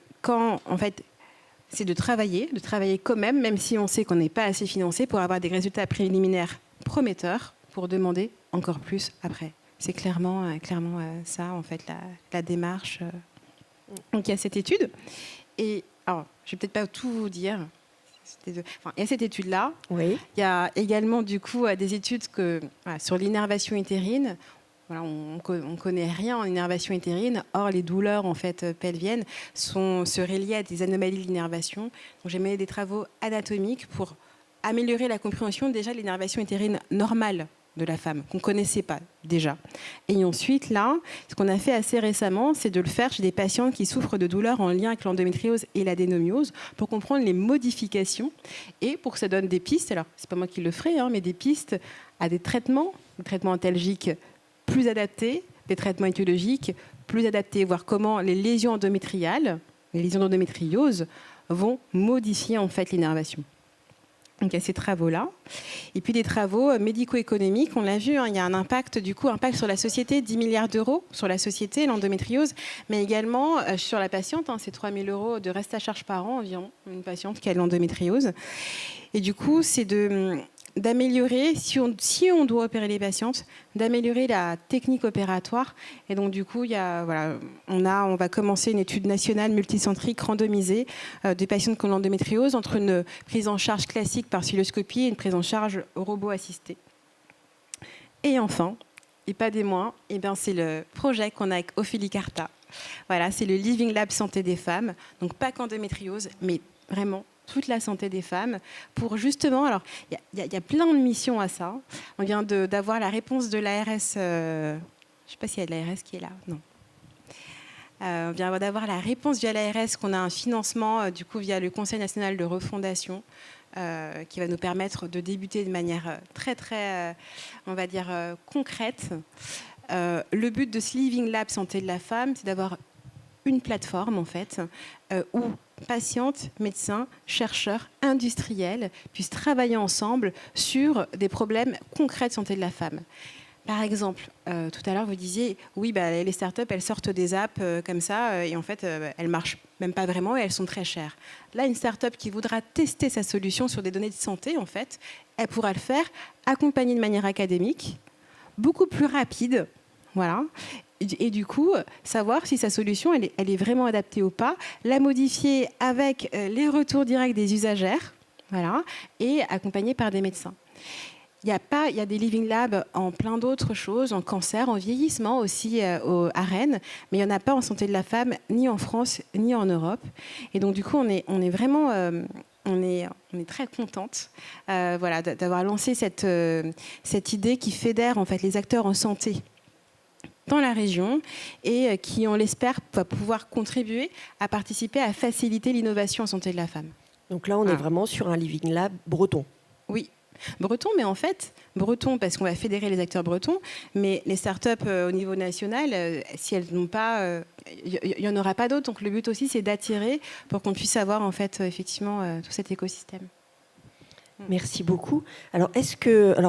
travailler quand même si on sait qu'on n'est pas assez financé, pour avoir des résultats préliminaires prometteurs, pour demander encore plus après. C'est clairement ça, en fait, la démarche. Donc, il y a cette étude. Et, alors, je ne vais peut-être pas tout vous dire. Il y a cette étude-là. Oui. Il y a également, du coup, des études sur l'innervation utérine. Voilà, on ne connaît rien en innervation utérine. Or, les douleurs en fait, pelviennes seraient liées à des anomalies de l'innervation. Donc, j'ai mené des travaux anatomiques pour améliorer la compréhension déjà de l'innervation utérine normale de la femme, qu'on ne connaissait pas déjà. Et ensuite, là, ce qu'on a fait assez récemment, c'est de le faire chez des patientes qui souffrent de douleurs en lien avec l'endométriose et l'adénomiose, pour comprendre les modifications et pour que ça donne des pistes, alors c'est pas moi qui le ferai, mais des pistes à des traitements antalgiques plus adaptés, des traitements étiologiques plus adaptés, voir comment les lésions endométriales, les lésions d'endométriose vont modifier en fait l'innervation. Donc il y a ces travaux-là. Et puis des travaux médico-économiques, on l'a vu, il y a un impact sur la société, 10 milliards d'euros sur la société, l'endométriose, mais également sur la patiente, c'est 3 000 € de reste à charge par an environ, une patiente qui a l'endométriose. Et du coup, c'est d'améliorer, si on doit opérer les patientes, d'améliorer la technique opératoire. Et donc, du coup, on va commencer une étude nationale multicentrique randomisée des patientes qui ont l'endométriose, entre une prise en charge classique par cystoscopie et une prise en charge robot assisté. Et enfin, et pas des moindres, c'est le projet qu'on a avec Ophélie Carta. Voilà, c'est le Living Lab Santé des femmes. Donc, pas qu'endométriose, mais vraiment toute la santé des femmes, pour justement, alors il y a plein de missions à ça. On vient d'avoir la réponse de l'ARS, je ne sais pas s'il y a de l'ARS qui est là, non. On vient d'avoir la réponse via l'ARS qu'on a un financement du coup via le Conseil national de refondation qui va nous permettre de débuter de manière très très, on va dire concrète. Le but de ce Living Lab Santé de la femme, c'est d'avoir une plateforme en fait où patientes, médecins, chercheurs, industriels puissent travailler ensemble sur des problèmes concrets de santé de la femme. Par exemple, tout à l'heure vous disiez oui, les startups elles sortent des apps comme ça et en fait elles marchent même pas vraiment et elles sont très chères. Là, une startup qui voudra tester sa solution sur des données de santé, en fait, elle pourra le faire accompagnée de manière académique, beaucoup plus rapide, voilà. Et du coup, savoir si sa solution, elle est vraiment adaptée ou pas, la modifier avec les retours directs des usagères, voilà, et accompagnée par des médecins. Il y a des living labs en plein d'autres choses, en cancer, en vieillissement aussi à Rennes, mais il n'y en a pas en santé de la femme, ni en France, ni en Europe. Et donc, du coup, on est vraiment... on est très contente d'avoir lancé cette idée qui fédère en fait, les acteurs en santé dans la région et qui, on l'espère, va pouvoir contribuer à participer à faciliter l'innovation en santé de la femme. Donc là, on est vraiment sur un Living Lab breton. Oui. Breton, mais en fait, breton parce qu'on va fédérer les acteurs bretons, mais les startups au niveau national, si elles n'ont pas, il n'y en aura pas d'autres. Donc le but aussi, c'est d'attirer pour qu'on puisse avoir en fait, effectivement, tout cet écosystème. Merci beaucoup. Alors,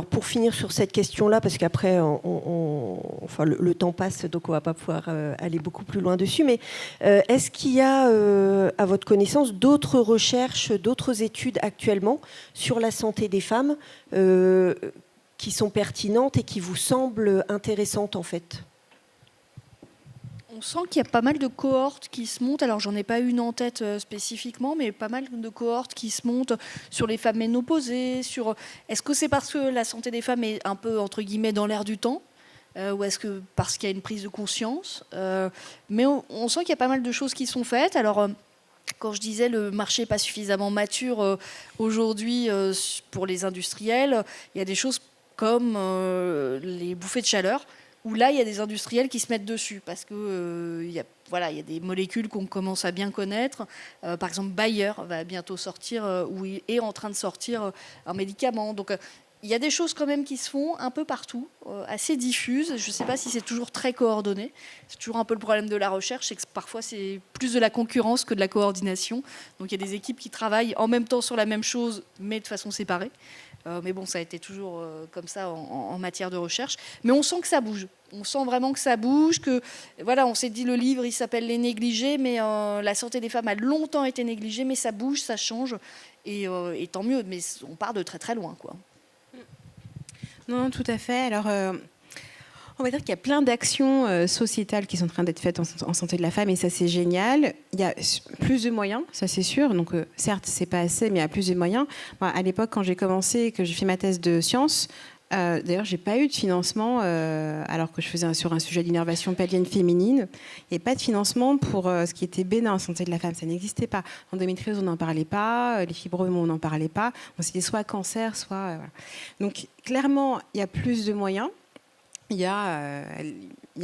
pour finir sur cette question-là, parce qu'après, le temps passe, donc on ne va pas pouvoir aller beaucoup plus loin dessus, mais est-ce qu'il y a, à votre connaissance, d'autres recherches, d'autres études actuellement sur la santé des femmes qui sont pertinentes et qui vous semblent intéressantes, en fait ? On sent qu'il y a pas mal de cohortes qui se montent. Alors, j'en ai pas une en tête spécifiquement, mais pas mal de cohortes qui se montent sur les femmes ménopausées. Est-ce que c'est parce que la santé des femmes est un peu, entre guillemets, dans l'air du temps, ou est-ce que parce qu'il y a une prise de conscience, mais on sent qu'il y a pas mal de choses qui sont faites. Alors, quand je disais le marché n'est pas suffisamment mature aujourd'hui pour les industriels, il y a des choses comme les bouffées de chaleur, où là, il y a des industriels qui se mettent dessus, parce que il y a des molécules qu'on commence à bien connaître. Par exemple, Bayer va bientôt sortir, ou est en train de sortir un médicament. Donc, il y a des choses quand même qui se font un peu partout, assez diffuses. Je ne sais pas si c'est toujours très coordonné. C'est toujours un peu le problème de la recherche, c'est que parfois c'est plus de la concurrence que de la coordination. Donc il y a des équipes qui travaillent en même temps sur la même chose, mais de façon séparée. Mais bon, ça a été toujours comme ça en matière de recherche. Mais on sent que ça bouge. On sent vraiment que ça bouge. Que, voilà, on s'est dit, le livre, il s'appelle Les négligés, mais la santé des femmes a longtemps été négligée, mais ça bouge, ça change. Et tant mieux, mais on part de très très loin, quoi. Non, tout à fait. Alors, on va dire qu'il y a plein d'actions sociétales qui sont en train d'être faites en santé de la femme, et ça, c'est génial. Il y a plus de moyens, ça, c'est sûr. Donc, certes, c'est pas assez, mais il y a plus de moyens. Moi, à l'époque, quand j'ai commencé, que j'ai fait ma thèse de sciences, d'ailleurs, j'ai pas eu de financement, alors que je faisais sur un sujet d'innervation pelvienne féminine. Il n'y avait pas de financement pour ce qui était bénin en santé de la femme. Ça n'existait pas. L'endométriose, on n'en parlait pas. Les fibromes, on n'en parlait pas. C'était soit cancer, soit... voilà. Donc, clairement, il y a plus de moyens. Il y a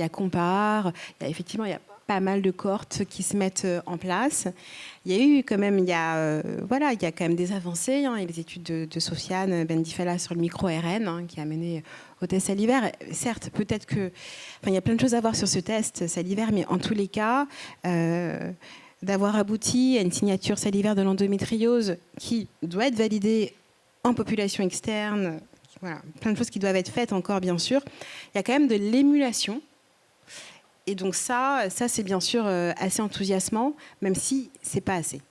Compare. Effectivement, il y a pas mal de cohortes qui se mettent en place. Il y a eu quand même, il y a quand même des avancées. Il y a les études de Sofiane Bendifella sur le micro-RN qui a mené au test salivaire. Certes, peut-être que... il y a plein de choses à voir sur ce test salivaire, mais en tous les cas, d'avoir abouti à une signature salivaire de l'endométriose qui doit être validée en population externe, voilà, plein de choses qui doivent être faites encore, bien sûr. Il y a quand même de l'émulation. Et donc ça c'est bien sûr assez enthousiasmant, même si ce n'est pas assez.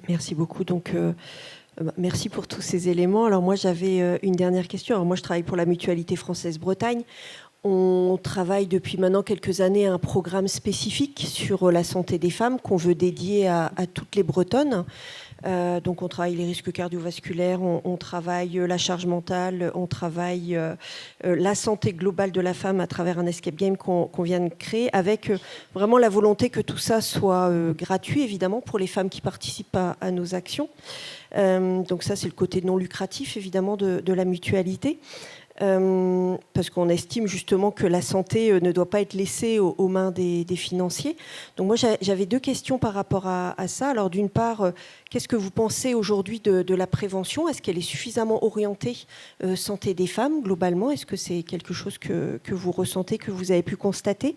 Merci beaucoup. Donc, merci pour tous ces éléments. Alors moi, j'avais une dernière question. Alors moi, je travaille pour la Mutualité Française Bretagne. On travaille depuis maintenant quelques années à un programme spécifique sur la santé des femmes qu'on veut dédier à toutes les Bretonnes. Donc on travaille les risques cardiovasculaires, on travaille la charge mentale, on travaille la santé globale de la femme à travers un escape game qu'on vient de créer, avec vraiment la volonté que tout ça soit gratuit, évidemment, pour les femmes qui participent à nos actions. Donc ça, c'est le côté non lucratif, évidemment, de la mutualité. Parce qu'on estime justement que la santé ne doit pas être laissée aux mains des financiers. Donc moi, j'avais deux questions par rapport à ça. Alors d'une part, qu'est-ce que vous pensez aujourd'hui de la prévention ? Est-ce qu'elle est suffisamment orientée santé des femmes, globalement ? Est-ce que c'est quelque chose que vous ressentez, que vous avez pu constater ?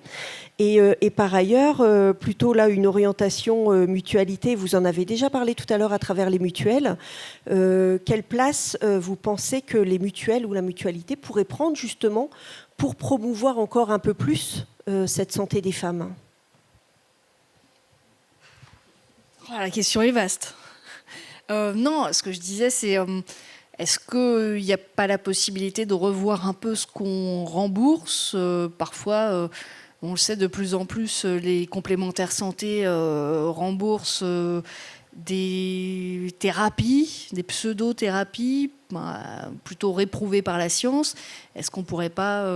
Et par ailleurs, plutôt là, une orientation mutualité, vous en avez déjà parlé tout à l'heure à travers les mutuelles. Quelle place vous pensez que les mutuelles ou la mutualité pourraient prendre justement pour promouvoir encore un peu plus cette santé des femmes ? Oh, la question est vaste. Non, ce que je disais, c'est est-ce qu'il n'y a pas la possibilité de revoir un peu ce qu'on rembourse ? Parfois, on le sait de plus en plus, les complémentaires santé remboursent des thérapies, des pseudo-thérapies, plutôt réprouvées par la science. Est-ce qu'on ne pourrait pas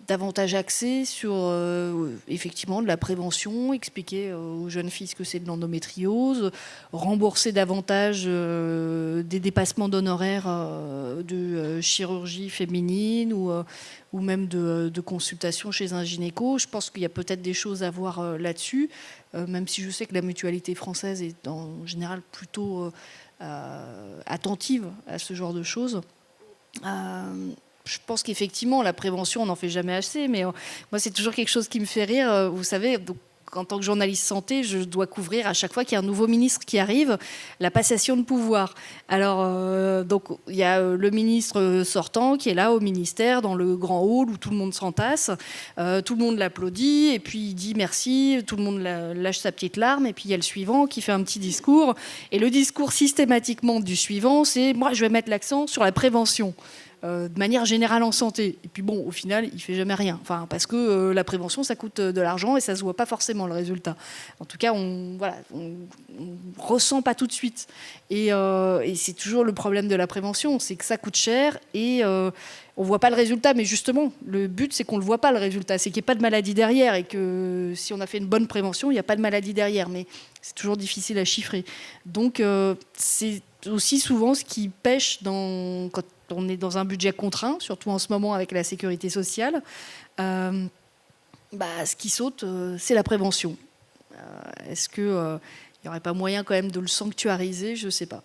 davantage axé sur effectivement de la prévention, expliquer aux jeunes filles ce que c'est de l'endométriose, rembourser davantage des dépassements d'honoraires de chirurgie féminine ou même de consultation chez un gynéco. Je pense qu'il y a peut-être des choses à voir là-dessus, même si je sais que la mutualité française est en général plutôt attentive à ce genre de choses. Je pense qu'effectivement, la prévention, on n'en fait jamais assez, mais moi, c'est toujours quelque chose qui me fait rire. Vous savez, donc, en tant que journaliste santé, je dois couvrir à chaque fois qu'il y a un nouveau ministre qui arrive, la passation de pouvoir. Alors, donc, il y a le ministre sortant qui est là au ministère, dans le grand hall où tout le monde s'entasse, tout le monde l'applaudit, et puis il dit merci, tout le monde lâche sa petite larme, et puis il y a le suivant qui fait un petit discours. Et le discours systématiquement du suivant, c'est « moi, je vais mettre l'accent sur la prévention ». de manière générale en santé. Et puis bon, au final, il ne fait jamais rien. Enfin, parce que la prévention, ça coûte de l'argent et ça ne se voit pas forcément le résultat. En tout cas, on ressent pas tout de suite. Et c'est toujours le problème de la prévention, c'est que ça coûte cher et on ne voit pas le résultat. Mais justement, le but, c'est qu'on ne le voit pas, le résultat. C'est qu'il n'y ait pas de maladie derrière et que si on a fait une bonne prévention, il n'y a pas de maladie derrière. Mais c'est toujours difficile à chiffrer. Donc, c'est aussi souvent ce qui pêche quand on est dans un budget contraint, surtout en ce moment avec la sécurité sociale. Ce qui saute, c'est la prévention. Est-ce qu'il n'y aurait pas moyen quand même de le sanctuariser ? Je ne sais pas.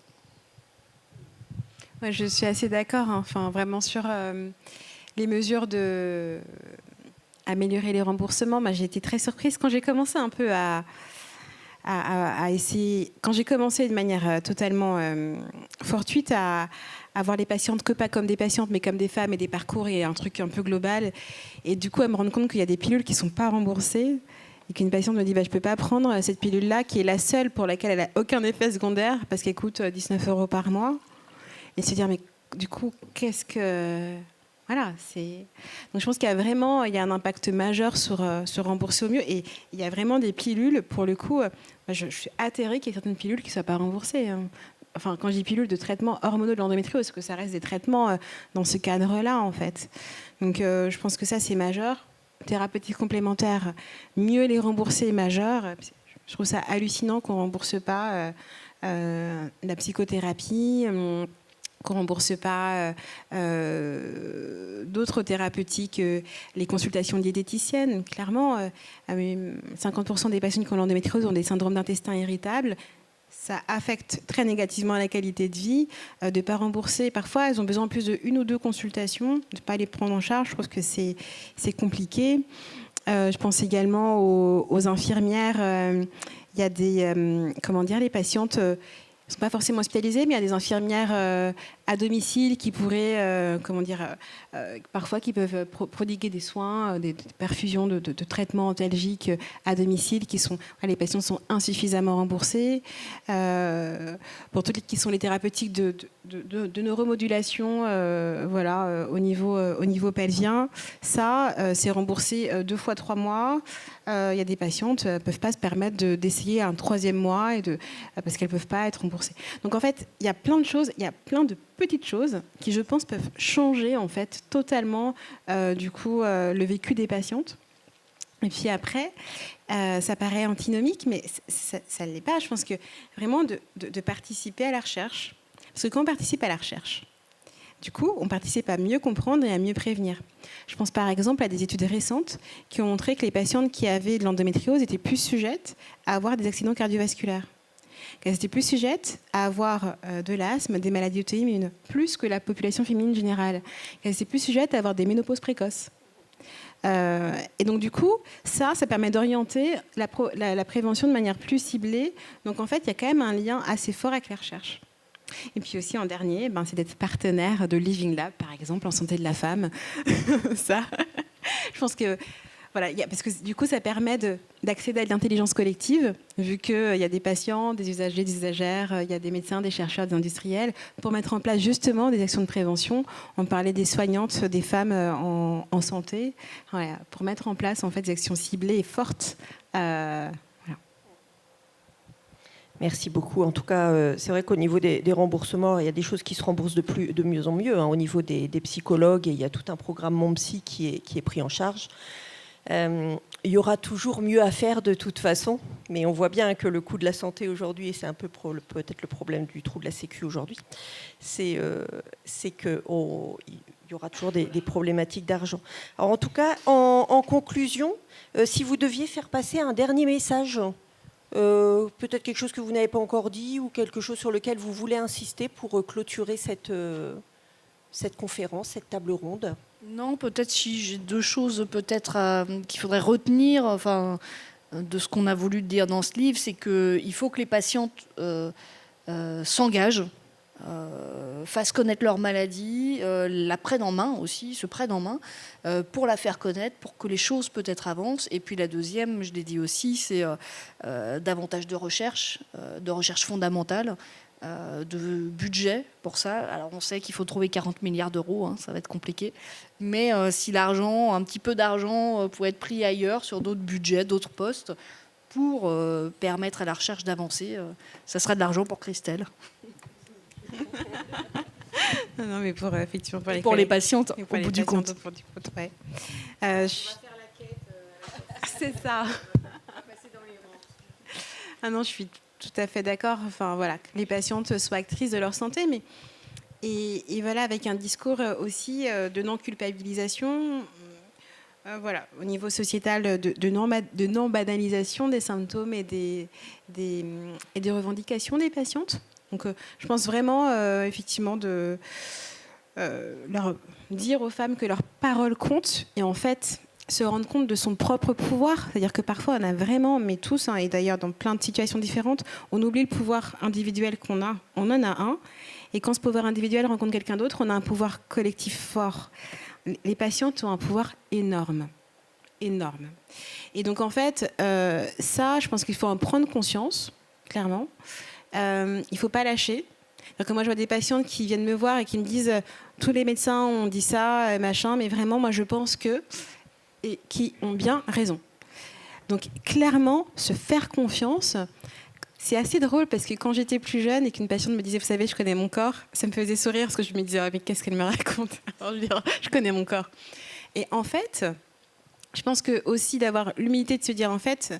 Ouais, je suis assez d'accord. Enfin, vraiment sur les mesures de améliorer les remboursements. J'ai été très surprise quand j'ai commencé un peu à essayer. Quand j'ai commencé de manière totalement fortuite à voir les patientes que pas comme des patientes, mais comme des femmes et des parcours et un truc un peu global. Et du coup, à me rendre compte qu'il y a des pilules qui ne sont pas remboursées. Et qu'une patiente me dit je ne peux pas prendre cette pilule-là, qui est la seule pour laquelle elle n'a aucun effet secondaire, parce qu'elle coûte 19 € par mois. Et se dire, mais du coup, qu'est-ce que... Voilà, c'est... Donc je pense qu'il y a vraiment un impact majeur sur rembourser au mieux. Et il y a vraiment des pilules, pour le coup, je suis atterrée qu'il y ait certaines pilules qui ne soient pas remboursées. Enfin, quand je dis pilules de traitement hormonaux de l'endométriose, parce que ça reste des traitements dans ce cadre-là, en fait. Donc je pense que ça, c'est majeur. Thérapeutiques complémentaires, mieux les rembourser est majeur. Je trouve ça hallucinant qu'on ne rembourse pas la psychothérapie, qu'on ne rembourse pas d'autres thérapeutiques, les consultations diététiciennes. Clairement, 50% des patients qui ont l'endométriose ont des syndromes d'intestin irritable. Ça affecte très négativement la qualité de vie, de ne pas rembourser. Parfois, elles ont besoin de plus de 1 ou 2 consultations, de ne pas les prendre en charge. Je pense que c'est compliqué. Je pense également aux infirmières. Il y a les patientes... ne sont pas forcément hospitalisées, mais il y a des infirmières à domicile qui pourraient, parfois qui peuvent prodiguer des soins, des perfusions de traitements antalgiques à domicile, les patients sont insuffisamment remboursés. Pour toutes qui sont les thérapeutiques de neuromodulation, au niveau pelvien, ça, c'est remboursé 2 fois 3 mois. Il y a des patientes ne peuvent pas se permettre d'essayer un 3e mois parce qu'elles ne peuvent pas être remboursées. Donc en fait, il y a plein de choses, il y a plein de petites choses qui, je pense, peuvent changer en fait totalement le vécu des patientes. Et puis après, ça paraît antinomique, mais ça ne l'est pas. Je pense que vraiment de participer à la recherche, parce que quand on participe à la recherche, du coup, on participe à mieux comprendre et à mieux prévenir. Je pense par exemple à des études récentes qui ont montré que les patientes qui avaient de l'endométriose étaient plus sujettes à avoir des accidents cardiovasculaires, qu'elles étaient plus sujettes à avoir de l'asthme, des maladies auto-immunes, plus que la population féminine générale, qu'elles étaient plus sujettes à avoir des ménopauses précoces. Et donc du coup, ça permet d'orienter la prévention de manière plus ciblée. Donc en fait, il y a quand même un lien assez fort avec la recherche. Et puis aussi en dernier, c'est d'être partenaire de Living Lab, par exemple, en santé de la femme. Ça, je pense que parce que du coup, ça permet d'accéder à de l'intelligence collective, vu qu'il y a des patients, des usagers, des usagères, il y a des médecins, des chercheurs, des industriels, pour mettre en place justement des actions de prévention. On parlait des soignantes, des femmes en santé, pour mettre en place en fait des actions ciblées et fortes. Merci beaucoup. En tout cas, c'est vrai qu'au niveau des remboursements, il y a des choses qui se remboursent de mieux en mieux. Au niveau des psychologues, il y a tout un programme Mon Psy qui est pris en charge. Il y aura toujours mieux à faire de toute façon, mais on voit bien que le coût de la santé aujourd'hui, et c'est un peu peut-être le problème du trou de la Sécu aujourd'hui, c'est qu'il y aura toujours des problématiques d'argent. Alors en tout cas, en conclusion, si vous deviez faire passer un dernier message, peut-être quelque chose que vous n'avez pas encore dit ou quelque chose sur lequel vous voulez insister pour clôturer cette conférence, cette table ronde. Non, peut-être si j'ai 2 choses peut-être qu'il faudrait retenir de ce qu'on a voulu dire dans ce livre, c'est qu'il faut que les patientes s'engagent, fassent connaître leur maladie, la prennent en main aussi, se prennent en main pour la faire connaître, pour que les choses peut-être avancent. Et puis la deuxième, je l'ai dit aussi, c'est davantage de recherche fondamentale. de budget pour ça. Alors on sait qu'il faut trouver 40 milliards d'euros, hein, ça va être compliqué. Mais si un petit peu d'argent pourrait être pris ailleurs sur d'autres budgets, d'autres postes, pour permettre à la recherche d'avancer, ça sera de l'argent pour Christelle. Non, mais effectivement pour les patientes, au bout du compte. Ouais. C'est ça. Ah non, je suis tout à fait d'accord. Enfin voilà, que les patientes soient actrices de leur santé, mais et voilà, avec un discours aussi de non-culpabilisation. Voilà, au niveau sociétal, de non-banalisation des symptômes et des revendications des patientes. Donc, je pense vraiment, effectivement, de leur dire aux femmes que leur parole compte et en fait se rendre compte de son propre pouvoir. C'est-à-dire que parfois, on a vraiment, mais tous, hein, et d'ailleurs dans plein de situations différentes, on oublie le pouvoir individuel qu'on a. On en a un. Et quand ce pouvoir individuel rencontre quelqu'un d'autre, on a un pouvoir collectif fort. Les patientes ont un pouvoir énorme. Énorme. Et donc, en fait, ça, je pense qu'il faut en prendre conscience, clairement. Il ne faut pas lâcher. Donc, moi, je vois des patientes qui viennent me voir et qui me disent tous les médecins ont dit ça, machin, mais vraiment, moi, je pense que... et qui ont bien raison. Donc, clairement, se faire confiance... C'est assez drôle parce que quand j'étais plus jeune et qu'une patiente me disait, vous savez, je connais mon corps, ça me faisait sourire parce que je me disais, mais qu'est-ce qu'elle me raconte? Alors, je connais mon corps. Et en fait, je pense que aussi d'avoir l'humilité de se dire, en fait,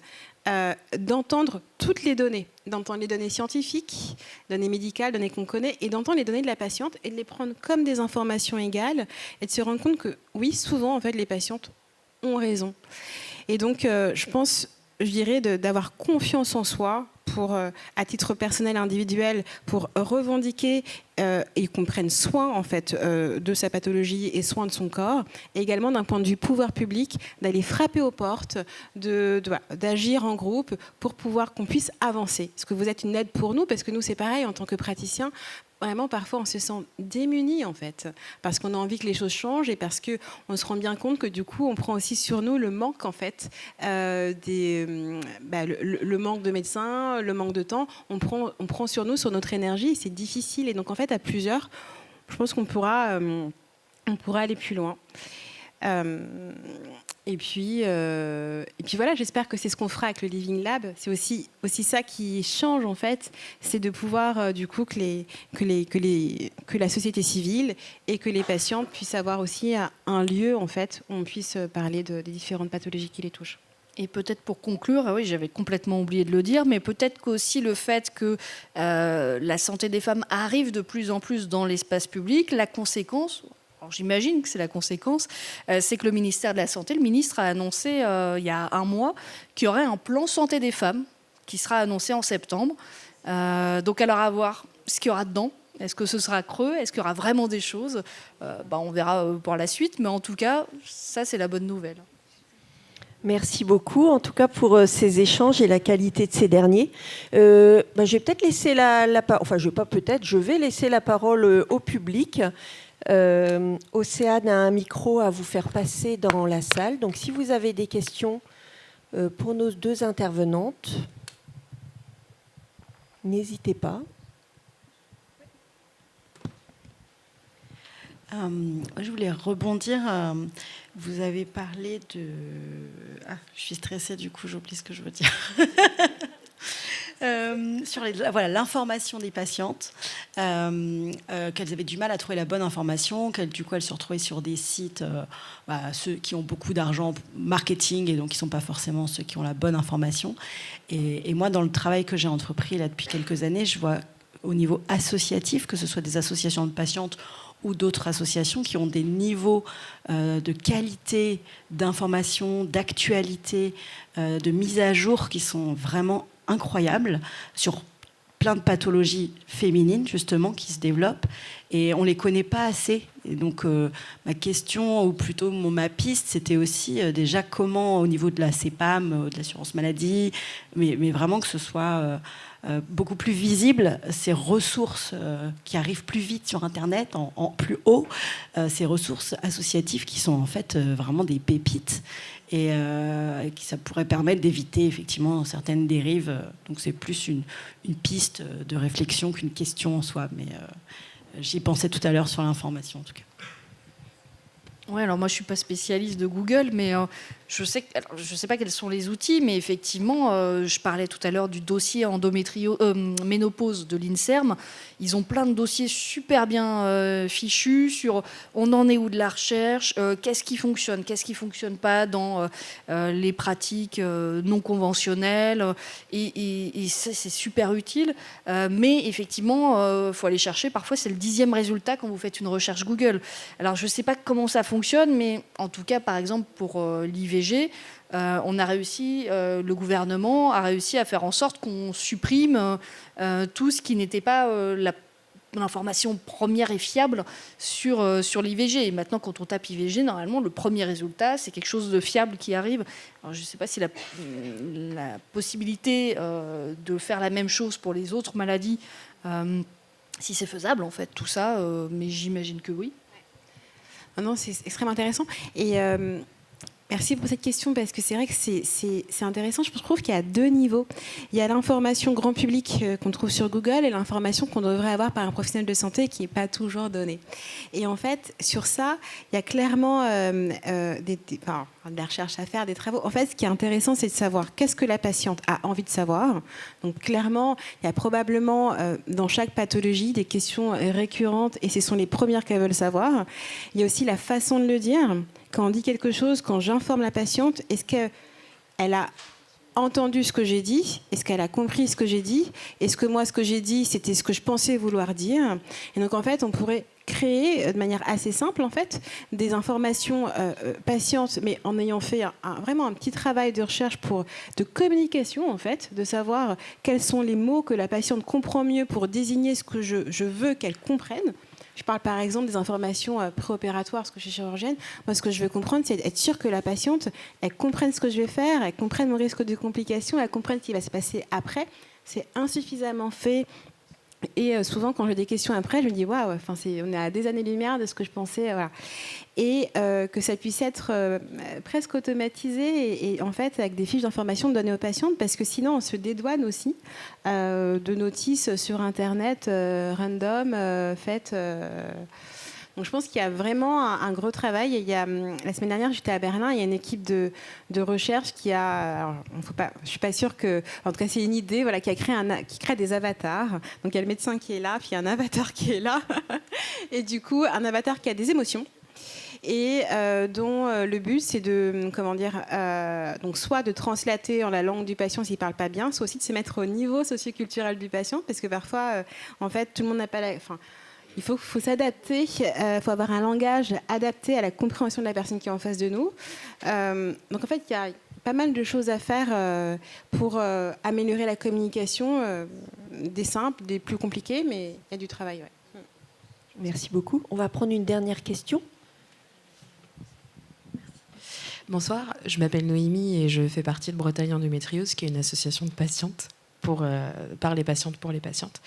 d'entendre toutes les données, d'entendre les données scientifiques, données médicales, données qu'on connaît, et d'entendre les données de la patiente et de les prendre comme des informations égales et de se rendre compte que, oui, souvent, en fait, les patientes ont raison. Et donc, je pense, je dirais, d'avoir confiance en soi pour, à titre personnel, individuel, pour revendiquer et qu'on prenne soin en fait de sa pathologie et soin de son corps, et également d'un point de vue pouvoir public, d'aller frapper aux portes, d'agir en groupe pour pouvoir qu'on puisse avancer. Parce que vous êtes une aide pour nous, parce que nous c'est pareil en tant que praticiens. Vraiment, parfois, on se sent démunis, en fait, parce qu'on a envie que les choses changent et parce qu'on se rend bien compte que, du coup, on prend aussi sur nous le manque, en fait, le manque de médecins, le manque de temps. On prend sur nous, sur notre énergie, et c'est difficile. Et donc, en fait, à plusieurs, je pense qu'on pourra aller plus loin. Et puis voilà, j'espère que c'est ce qu'on fera avec le Living Lab. C'est aussi ça qui change en fait, c'est de pouvoir du coup que la société civile et que les patients puissent avoir aussi un lieu en fait où on puisse parler des différentes pathologies qui les touchent. Et peut-être pour conclure, oui, j'avais complètement oublié de le dire, mais peut-être qu'aussi le fait que la santé des femmes arrive de plus en plus dans l'espace public, la conséquence... Alors, j'imagine que c'est la conséquence, c'est que le ministère de la Santé, le ministre a annoncé il y a un mois qu'il y aurait un plan santé des femmes qui sera annoncé en septembre. Donc alors à voir ce qu'il y aura dedans. Est-ce que ce sera creux? Est-ce qu'il y aura vraiment des choses? On verra pour la suite, mais en tout cas, ça c'est la bonne nouvelle. Merci beaucoup, en tout cas, pour ces échanges et la qualité de ces derniers. Je vais peut-être laisser je vais laisser la parole au public. Océane a un micro à vous faire passer dans la salle. Donc, si vous avez des questions pour nos deux intervenantes, n'hésitez pas. Je voulais rebondir. Vous avez parlé de... je suis stressée, du coup, j'oublie ce que je veux dire. Sur l'information des patientes, qu'elles avaient du mal à trouver la bonne information, qu'elles se retrouvaient sur des sites, ceux qui ont beaucoup d'argent marketing et donc qui ne sont pas forcément ceux qui ont la bonne information. Et moi, dans le travail que j'ai entrepris là, depuis quelques années, je vois au niveau associatif, que ce soit des associations de patientes ou d'autres associations qui ont des niveaux de qualité, d'information, d'actualité, de mise à jour qui sont vraiment incroyables sur plein de pathologies féminines justement qui se développent et on les connaît pas assez Et donc, ma question, ou plutôt ma piste, c'était aussi déjà comment, au niveau de la CPAM, de l'assurance maladie, mais vraiment que ce soit beaucoup plus visible, ces ressources qui arrivent plus vite sur Internet, en plus haut, ces ressources associatives qui sont en fait vraiment des pépites et qui ça pourrait permettre d'éviter effectivement certaines dérives. Donc c'est plus une piste de réflexion qu'une question en soi, mais j'y pensais tout à l'heure sur l'information en tout cas. Ouais, alors moi je suis pas spécialiste de Google, mais je sais pas quels sont les outils, mais effectivement, je parlais tout à l'heure du dossier ménopause de l'INSERM. Ils ont plein de dossiers super bien fichus sur on en est où de la recherche, qu'est-ce qui fonctionne pas dans les pratiques non conventionnelles, et ça c'est super utile. Mais effectivement, faut aller chercher. Parfois c'est le 10e résultat quand vous faites une recherche Google. Alors je sais pas comment ça fonctionne, mais en tout cas, par exemple, pour l'IVG, on a réussi, le gouvernement a réussi à faire en sorte qu'on supprime tout ce qui n'était pas l'information première et fiable sur l'IVG. Et maintenant, quand on tape IVG, normalement, le premier résultat, c'est quelque chose de fiable qui arrive. Alors, je ne sais pas si la possibilité de faire la même chose pour les autres maladies, si c'est faisable, en fait, tout ça, mais j'imagine que oui. Non, c'est extrêmement intéressant. Et merci pour cette question, parce que c'est vrai que c'est intéressant. Je trouve qu'il y a 2 niveaux. Il y a l'information grand public qu'on trouve sur Google et l'information qu'on devrait avoir par un professionnel de santé qui n'est pas toujours donnée. Et en fait, sur ça, il y a clairement de la recherche à faire, des travaux. En fait, ce qui est intéressant, c'est de savoir qu'est-ce que la patiente a envie de savoir. Donc clairement, il y a probablement dans chaque pathologie des questions récurrentes, et ce sont les premières qu'elles veulent savoir. Il y a aussi la façon de le dire. Quand on dit quelque chose, quand j'informe la patiente, est-ce qu'elle a entendu ce que j'ai dit? Est-ce qu'elle a compris ce que j'ai dit? Est-ce que moi, ce que j'ai dit, c'était ce que je pensais vouloir dire? Et donc, en fait, on pourrait créer de manière assez simple, en fait, des informations patientes, mais en ayant fait vraiment un petit travail de recherche de communication, en fait, de savoir quels sont les mots que la patiente comprend mieux pour désigner ce que je veux qu'elle comprenne. Je parle par exemple des informations préopératoires, parce que je suis chirurgienne. Moi, ce que je veux comprendre, c'est être sûre que la patiente, elle comprenne ce que je vais faire, elle comprenne mon risque de complications, elle comprenne ce qui va se passer après. C'est insuffisamment fait. Et souvent, quand j'ai des questions après, je me dis waouh, on est à des années-lumière de ce que je pensais. Voilà. Et que ça puisse être presque automatisé et en fait avec des fiches d'information données aux patientes, parce que sinon on se dédouane aussi de notices sur Internet random faites. Donc je pense qu'il y a vraiment un gros travail. Et la semaine dernière, j'étais à Berlin, il y a une équipe de recherche qui a... Alors, je ne suis pas sûre que... En tout cas, c'est une idée qui crée des avatars. Donc il y a le médecin qui est là, puis il y a un avatar qui est là. Et du coup, un avatar qui a des émotions. Et dont le but, c'est de, donc soit de translater en la langue du patient s'il ne parle pas bien, soit aussi de se mettre au niveau socioculturel du patient, parce que parfois, en fait, tout le monde n'a pas la... Il faut s'adapter, il faut avoir un langage adapté à la compréhension de la personne qui est en face de nous. Donc en fait, il y a pas mal de choses à faire pour améliorer la communication, des simples, des plus compliqués, mais il y a du travail. Ouais. Merci beaucoup. On va prendre une dernière question. Bonsoir, je m'appelle Noémie et je fais partie de Bretagne Endométriose, qui est une association de patientes par les patientes pour les patientes.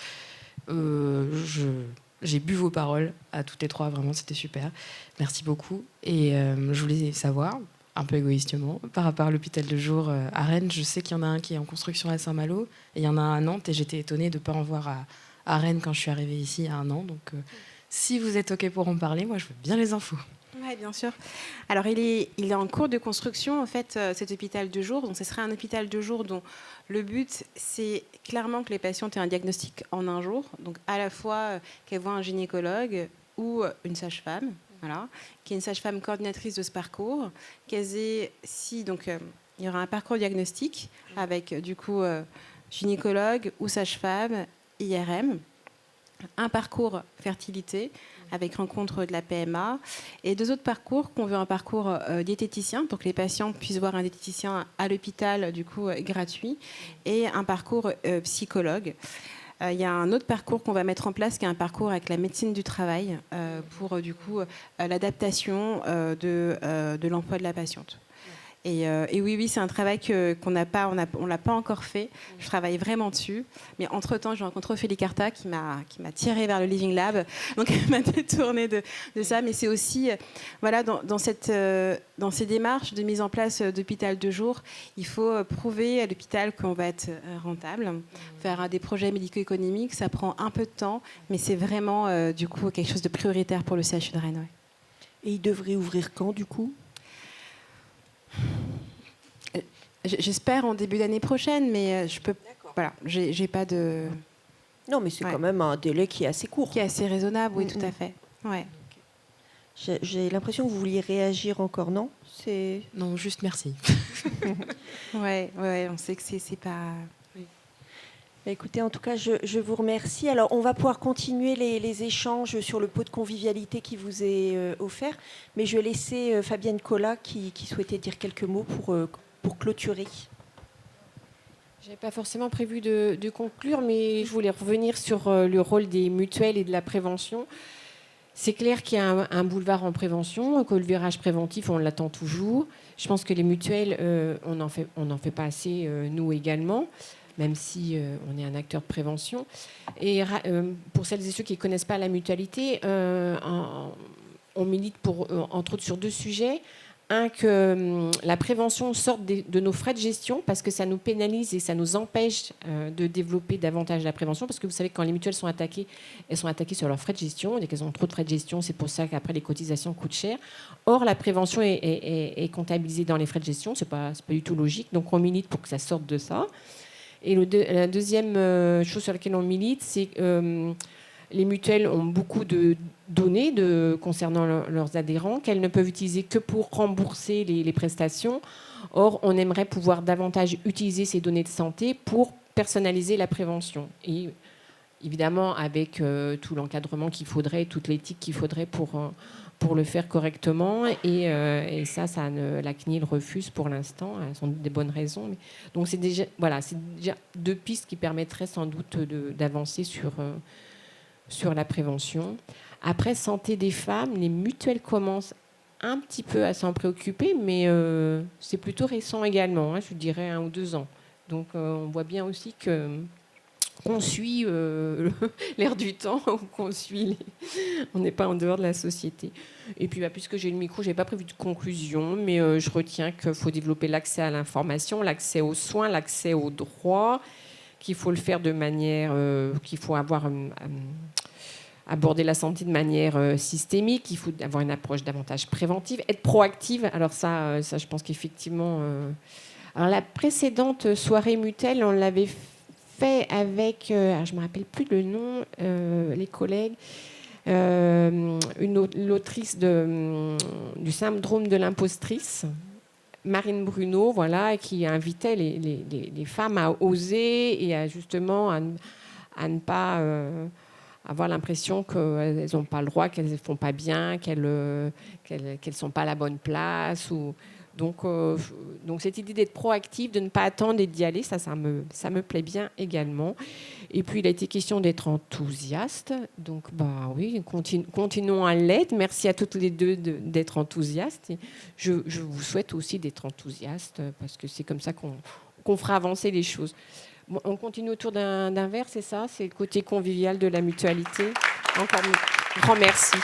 J'ai bu vos paroles à toutes les 3, vraiment, c'était super. Merci beaucoup. Et je voulais savoir, un peu égoïstement, par rapport à l'hôpital de jour à Rennes, je sais qu'il y en a un qui est en construction à Saint-Malo, et il y en a un à Nantes, et j'étais étonnée de ne pas en voir à Rennes quand je suis arrivée ici il y a 1 an. Donc, si vous êtes OK pour en parler, moi, je veux bien les infos. Oui, bien sûr. Alors, il est en cours de construction, en fait, cet hôpital de jour. Donc, ce serait un hôpital de jour dont le but, c'est clairement que les patientes aient un diagnostic en 1 jour. Donc, à la fois qu'elles voient un gynécologue ou une sage-femme, voilà, qui est une sage-femme coordinatrice de ce parcours. Qu'elles aient, donc, il y aura un parcours diagnostic avec, du coup, gynécologue ou sage-femme, IRM. Un parcours fertilité avec rencontre de la PMA, et 2 autres parcours qu'on veut un parcours diététicien pour que les patients puissent voir un diététicien à l'hôpital, du coup gratuit, et un parcours psychologue. Il y a un autre parcours qu'on va mettre en place, qui est un parcours avec la médecine du travail, pour du coup l'adaptation de l'emploi de la patiente. Et oui, c'est un travail qu'on n'a pas, on l'a pas encore fait. Je travaille vraiment dessus. Mais entre-temps, j'ai rencontré Ophélie Carta qui m'a tirée vers le Living Lab. Donc, elle m'a détournée de ça. Mais c'est aussi, voilà, dans ces démarches de mise en place d'hôpital de jour, il faut prouver à l'hôpital qu'on va être rentable. Faire des projets médico-économiques, ça prend un peu de temps, mais c'est vraiment, du coup, quelque chose de prioritaire pour le CHU de Rennes. Ouais. Et il devrait ouvrir quand, du coup ? J'espère en début d'année prochaine, mais je peux. Voilà, j'ai pas de. Non, mais c'est quand même un délai qui est assez court. Qui est assez raisonnable, oui, tout à fait. Ouais. J'ai l'impression que vous vouliez réagir encore, non ? Non, juste merci. ouais, on sait que c'est pas. Écoutez, en tout cas, je vous remercie. Alors, on va pouvoir continuer les échanges sur le pot de convivialité qui vous est offert, mais je vais laisser Fabienne Collat qui souhaitait dire quelques mots pour clôturer. Je n'avais pas forcément prévu de conclure, mais je voulais revenir sur le rôle des mutuelles et de la prévention. C'est clair qu'il y a un boulevard en prévention, que le virage préventif, on l'attend toujours. Je pense que les mutuelles, on n'en fait pas assez, nous également, même si on est un acteur de prévention. Et pour celles et ceux qui ne connaissent pas la mutualité, on milite entre autres sur 2 sujets. Un, que la prévention sorte de nos frais de gestion, parce que ça nous pénalise et ça nous empêche de développer davantage la prévention, parce que vous savez que quand les mutuelles sont attaquées, elles sont attaquées sur leurs frais de gestion, et qu'elles ont trop de frais de gestion, c'est pour ça qu'après les cotisations coûtent cher. Or, la prévention est comptabilisée dans les frais de gestion, c'est pas du tout logique, donc on milite pour que ça sorte de ça. Et la deuxième chose sur laquelle on milite, c'est les mutuelles ont beaucoup de données concernant leurs adhérents qu'elles ne peuvent utiliser que pour rembourser les prestations. Or, on aimerait pouvoir davantage utiliser ces données de santé pour personnaliser la prévention. Et évidemment, avec tout l'encadrement qu'il faudrait, toute l'éthique qu'il faudrait pour le faire correctement. Et ça, la CNIL refuse pour l'instant. Elles ont des bonnes raisons. Donc, c'est déjà 2 pistes qui permettraient sans doute d'avancer sur la prévention. Après, santé des femmes, les mutuelles commencent un petit peu à s'en préoccuper, mais c'est plutôt récent également, je dirais 1 ou 2 ans. Donc on voit bien aussi qu'on suit l'air du temps, on n'est pas en dehors de la société. Et puis puisque j'ai le micro, je n'ai pas prévu de conclusion, mais je retiens qu'il faut développer l'accès à l'information, l'accès aux soins, l'accès aux droits, qu'il faut le faire de manière, qu'il faut aborder la santé de manière systémique, il faut avoir une approche davantage préventive, être proactive. Alors ça je pense qu'effectivement... Alors la précédente soirée mutuelle, on l'avait fait avec, je ne me rappelle plus le nom, les collègues, l'autrice du syndrome de l'impostrice, Marine Bruno, voilà, qui invitait les femmes à oser et à justement à ne pas avoir l'impression qu'elles n'ont pas le droit, qu'elles ne font pas bien, qu'elles ne sont pas à la bonne place. Donc cette idée d'être proactive, de ne pas attendre et d'y aller, ça me plaît bien également. Et puis il a été question d'être enthousiaste. Donc oui, continuons à l'être. Merci à toutes les deux d'être enthousiastes. Et je vous souhaite aussi d'être enthousiastes, parce que c'est comme ça qu'on fera avancer les choses. Bon, on continue autour d'un verre, c'est ça ? C'est le côté convivial de la mutualité. Encore un grand merci.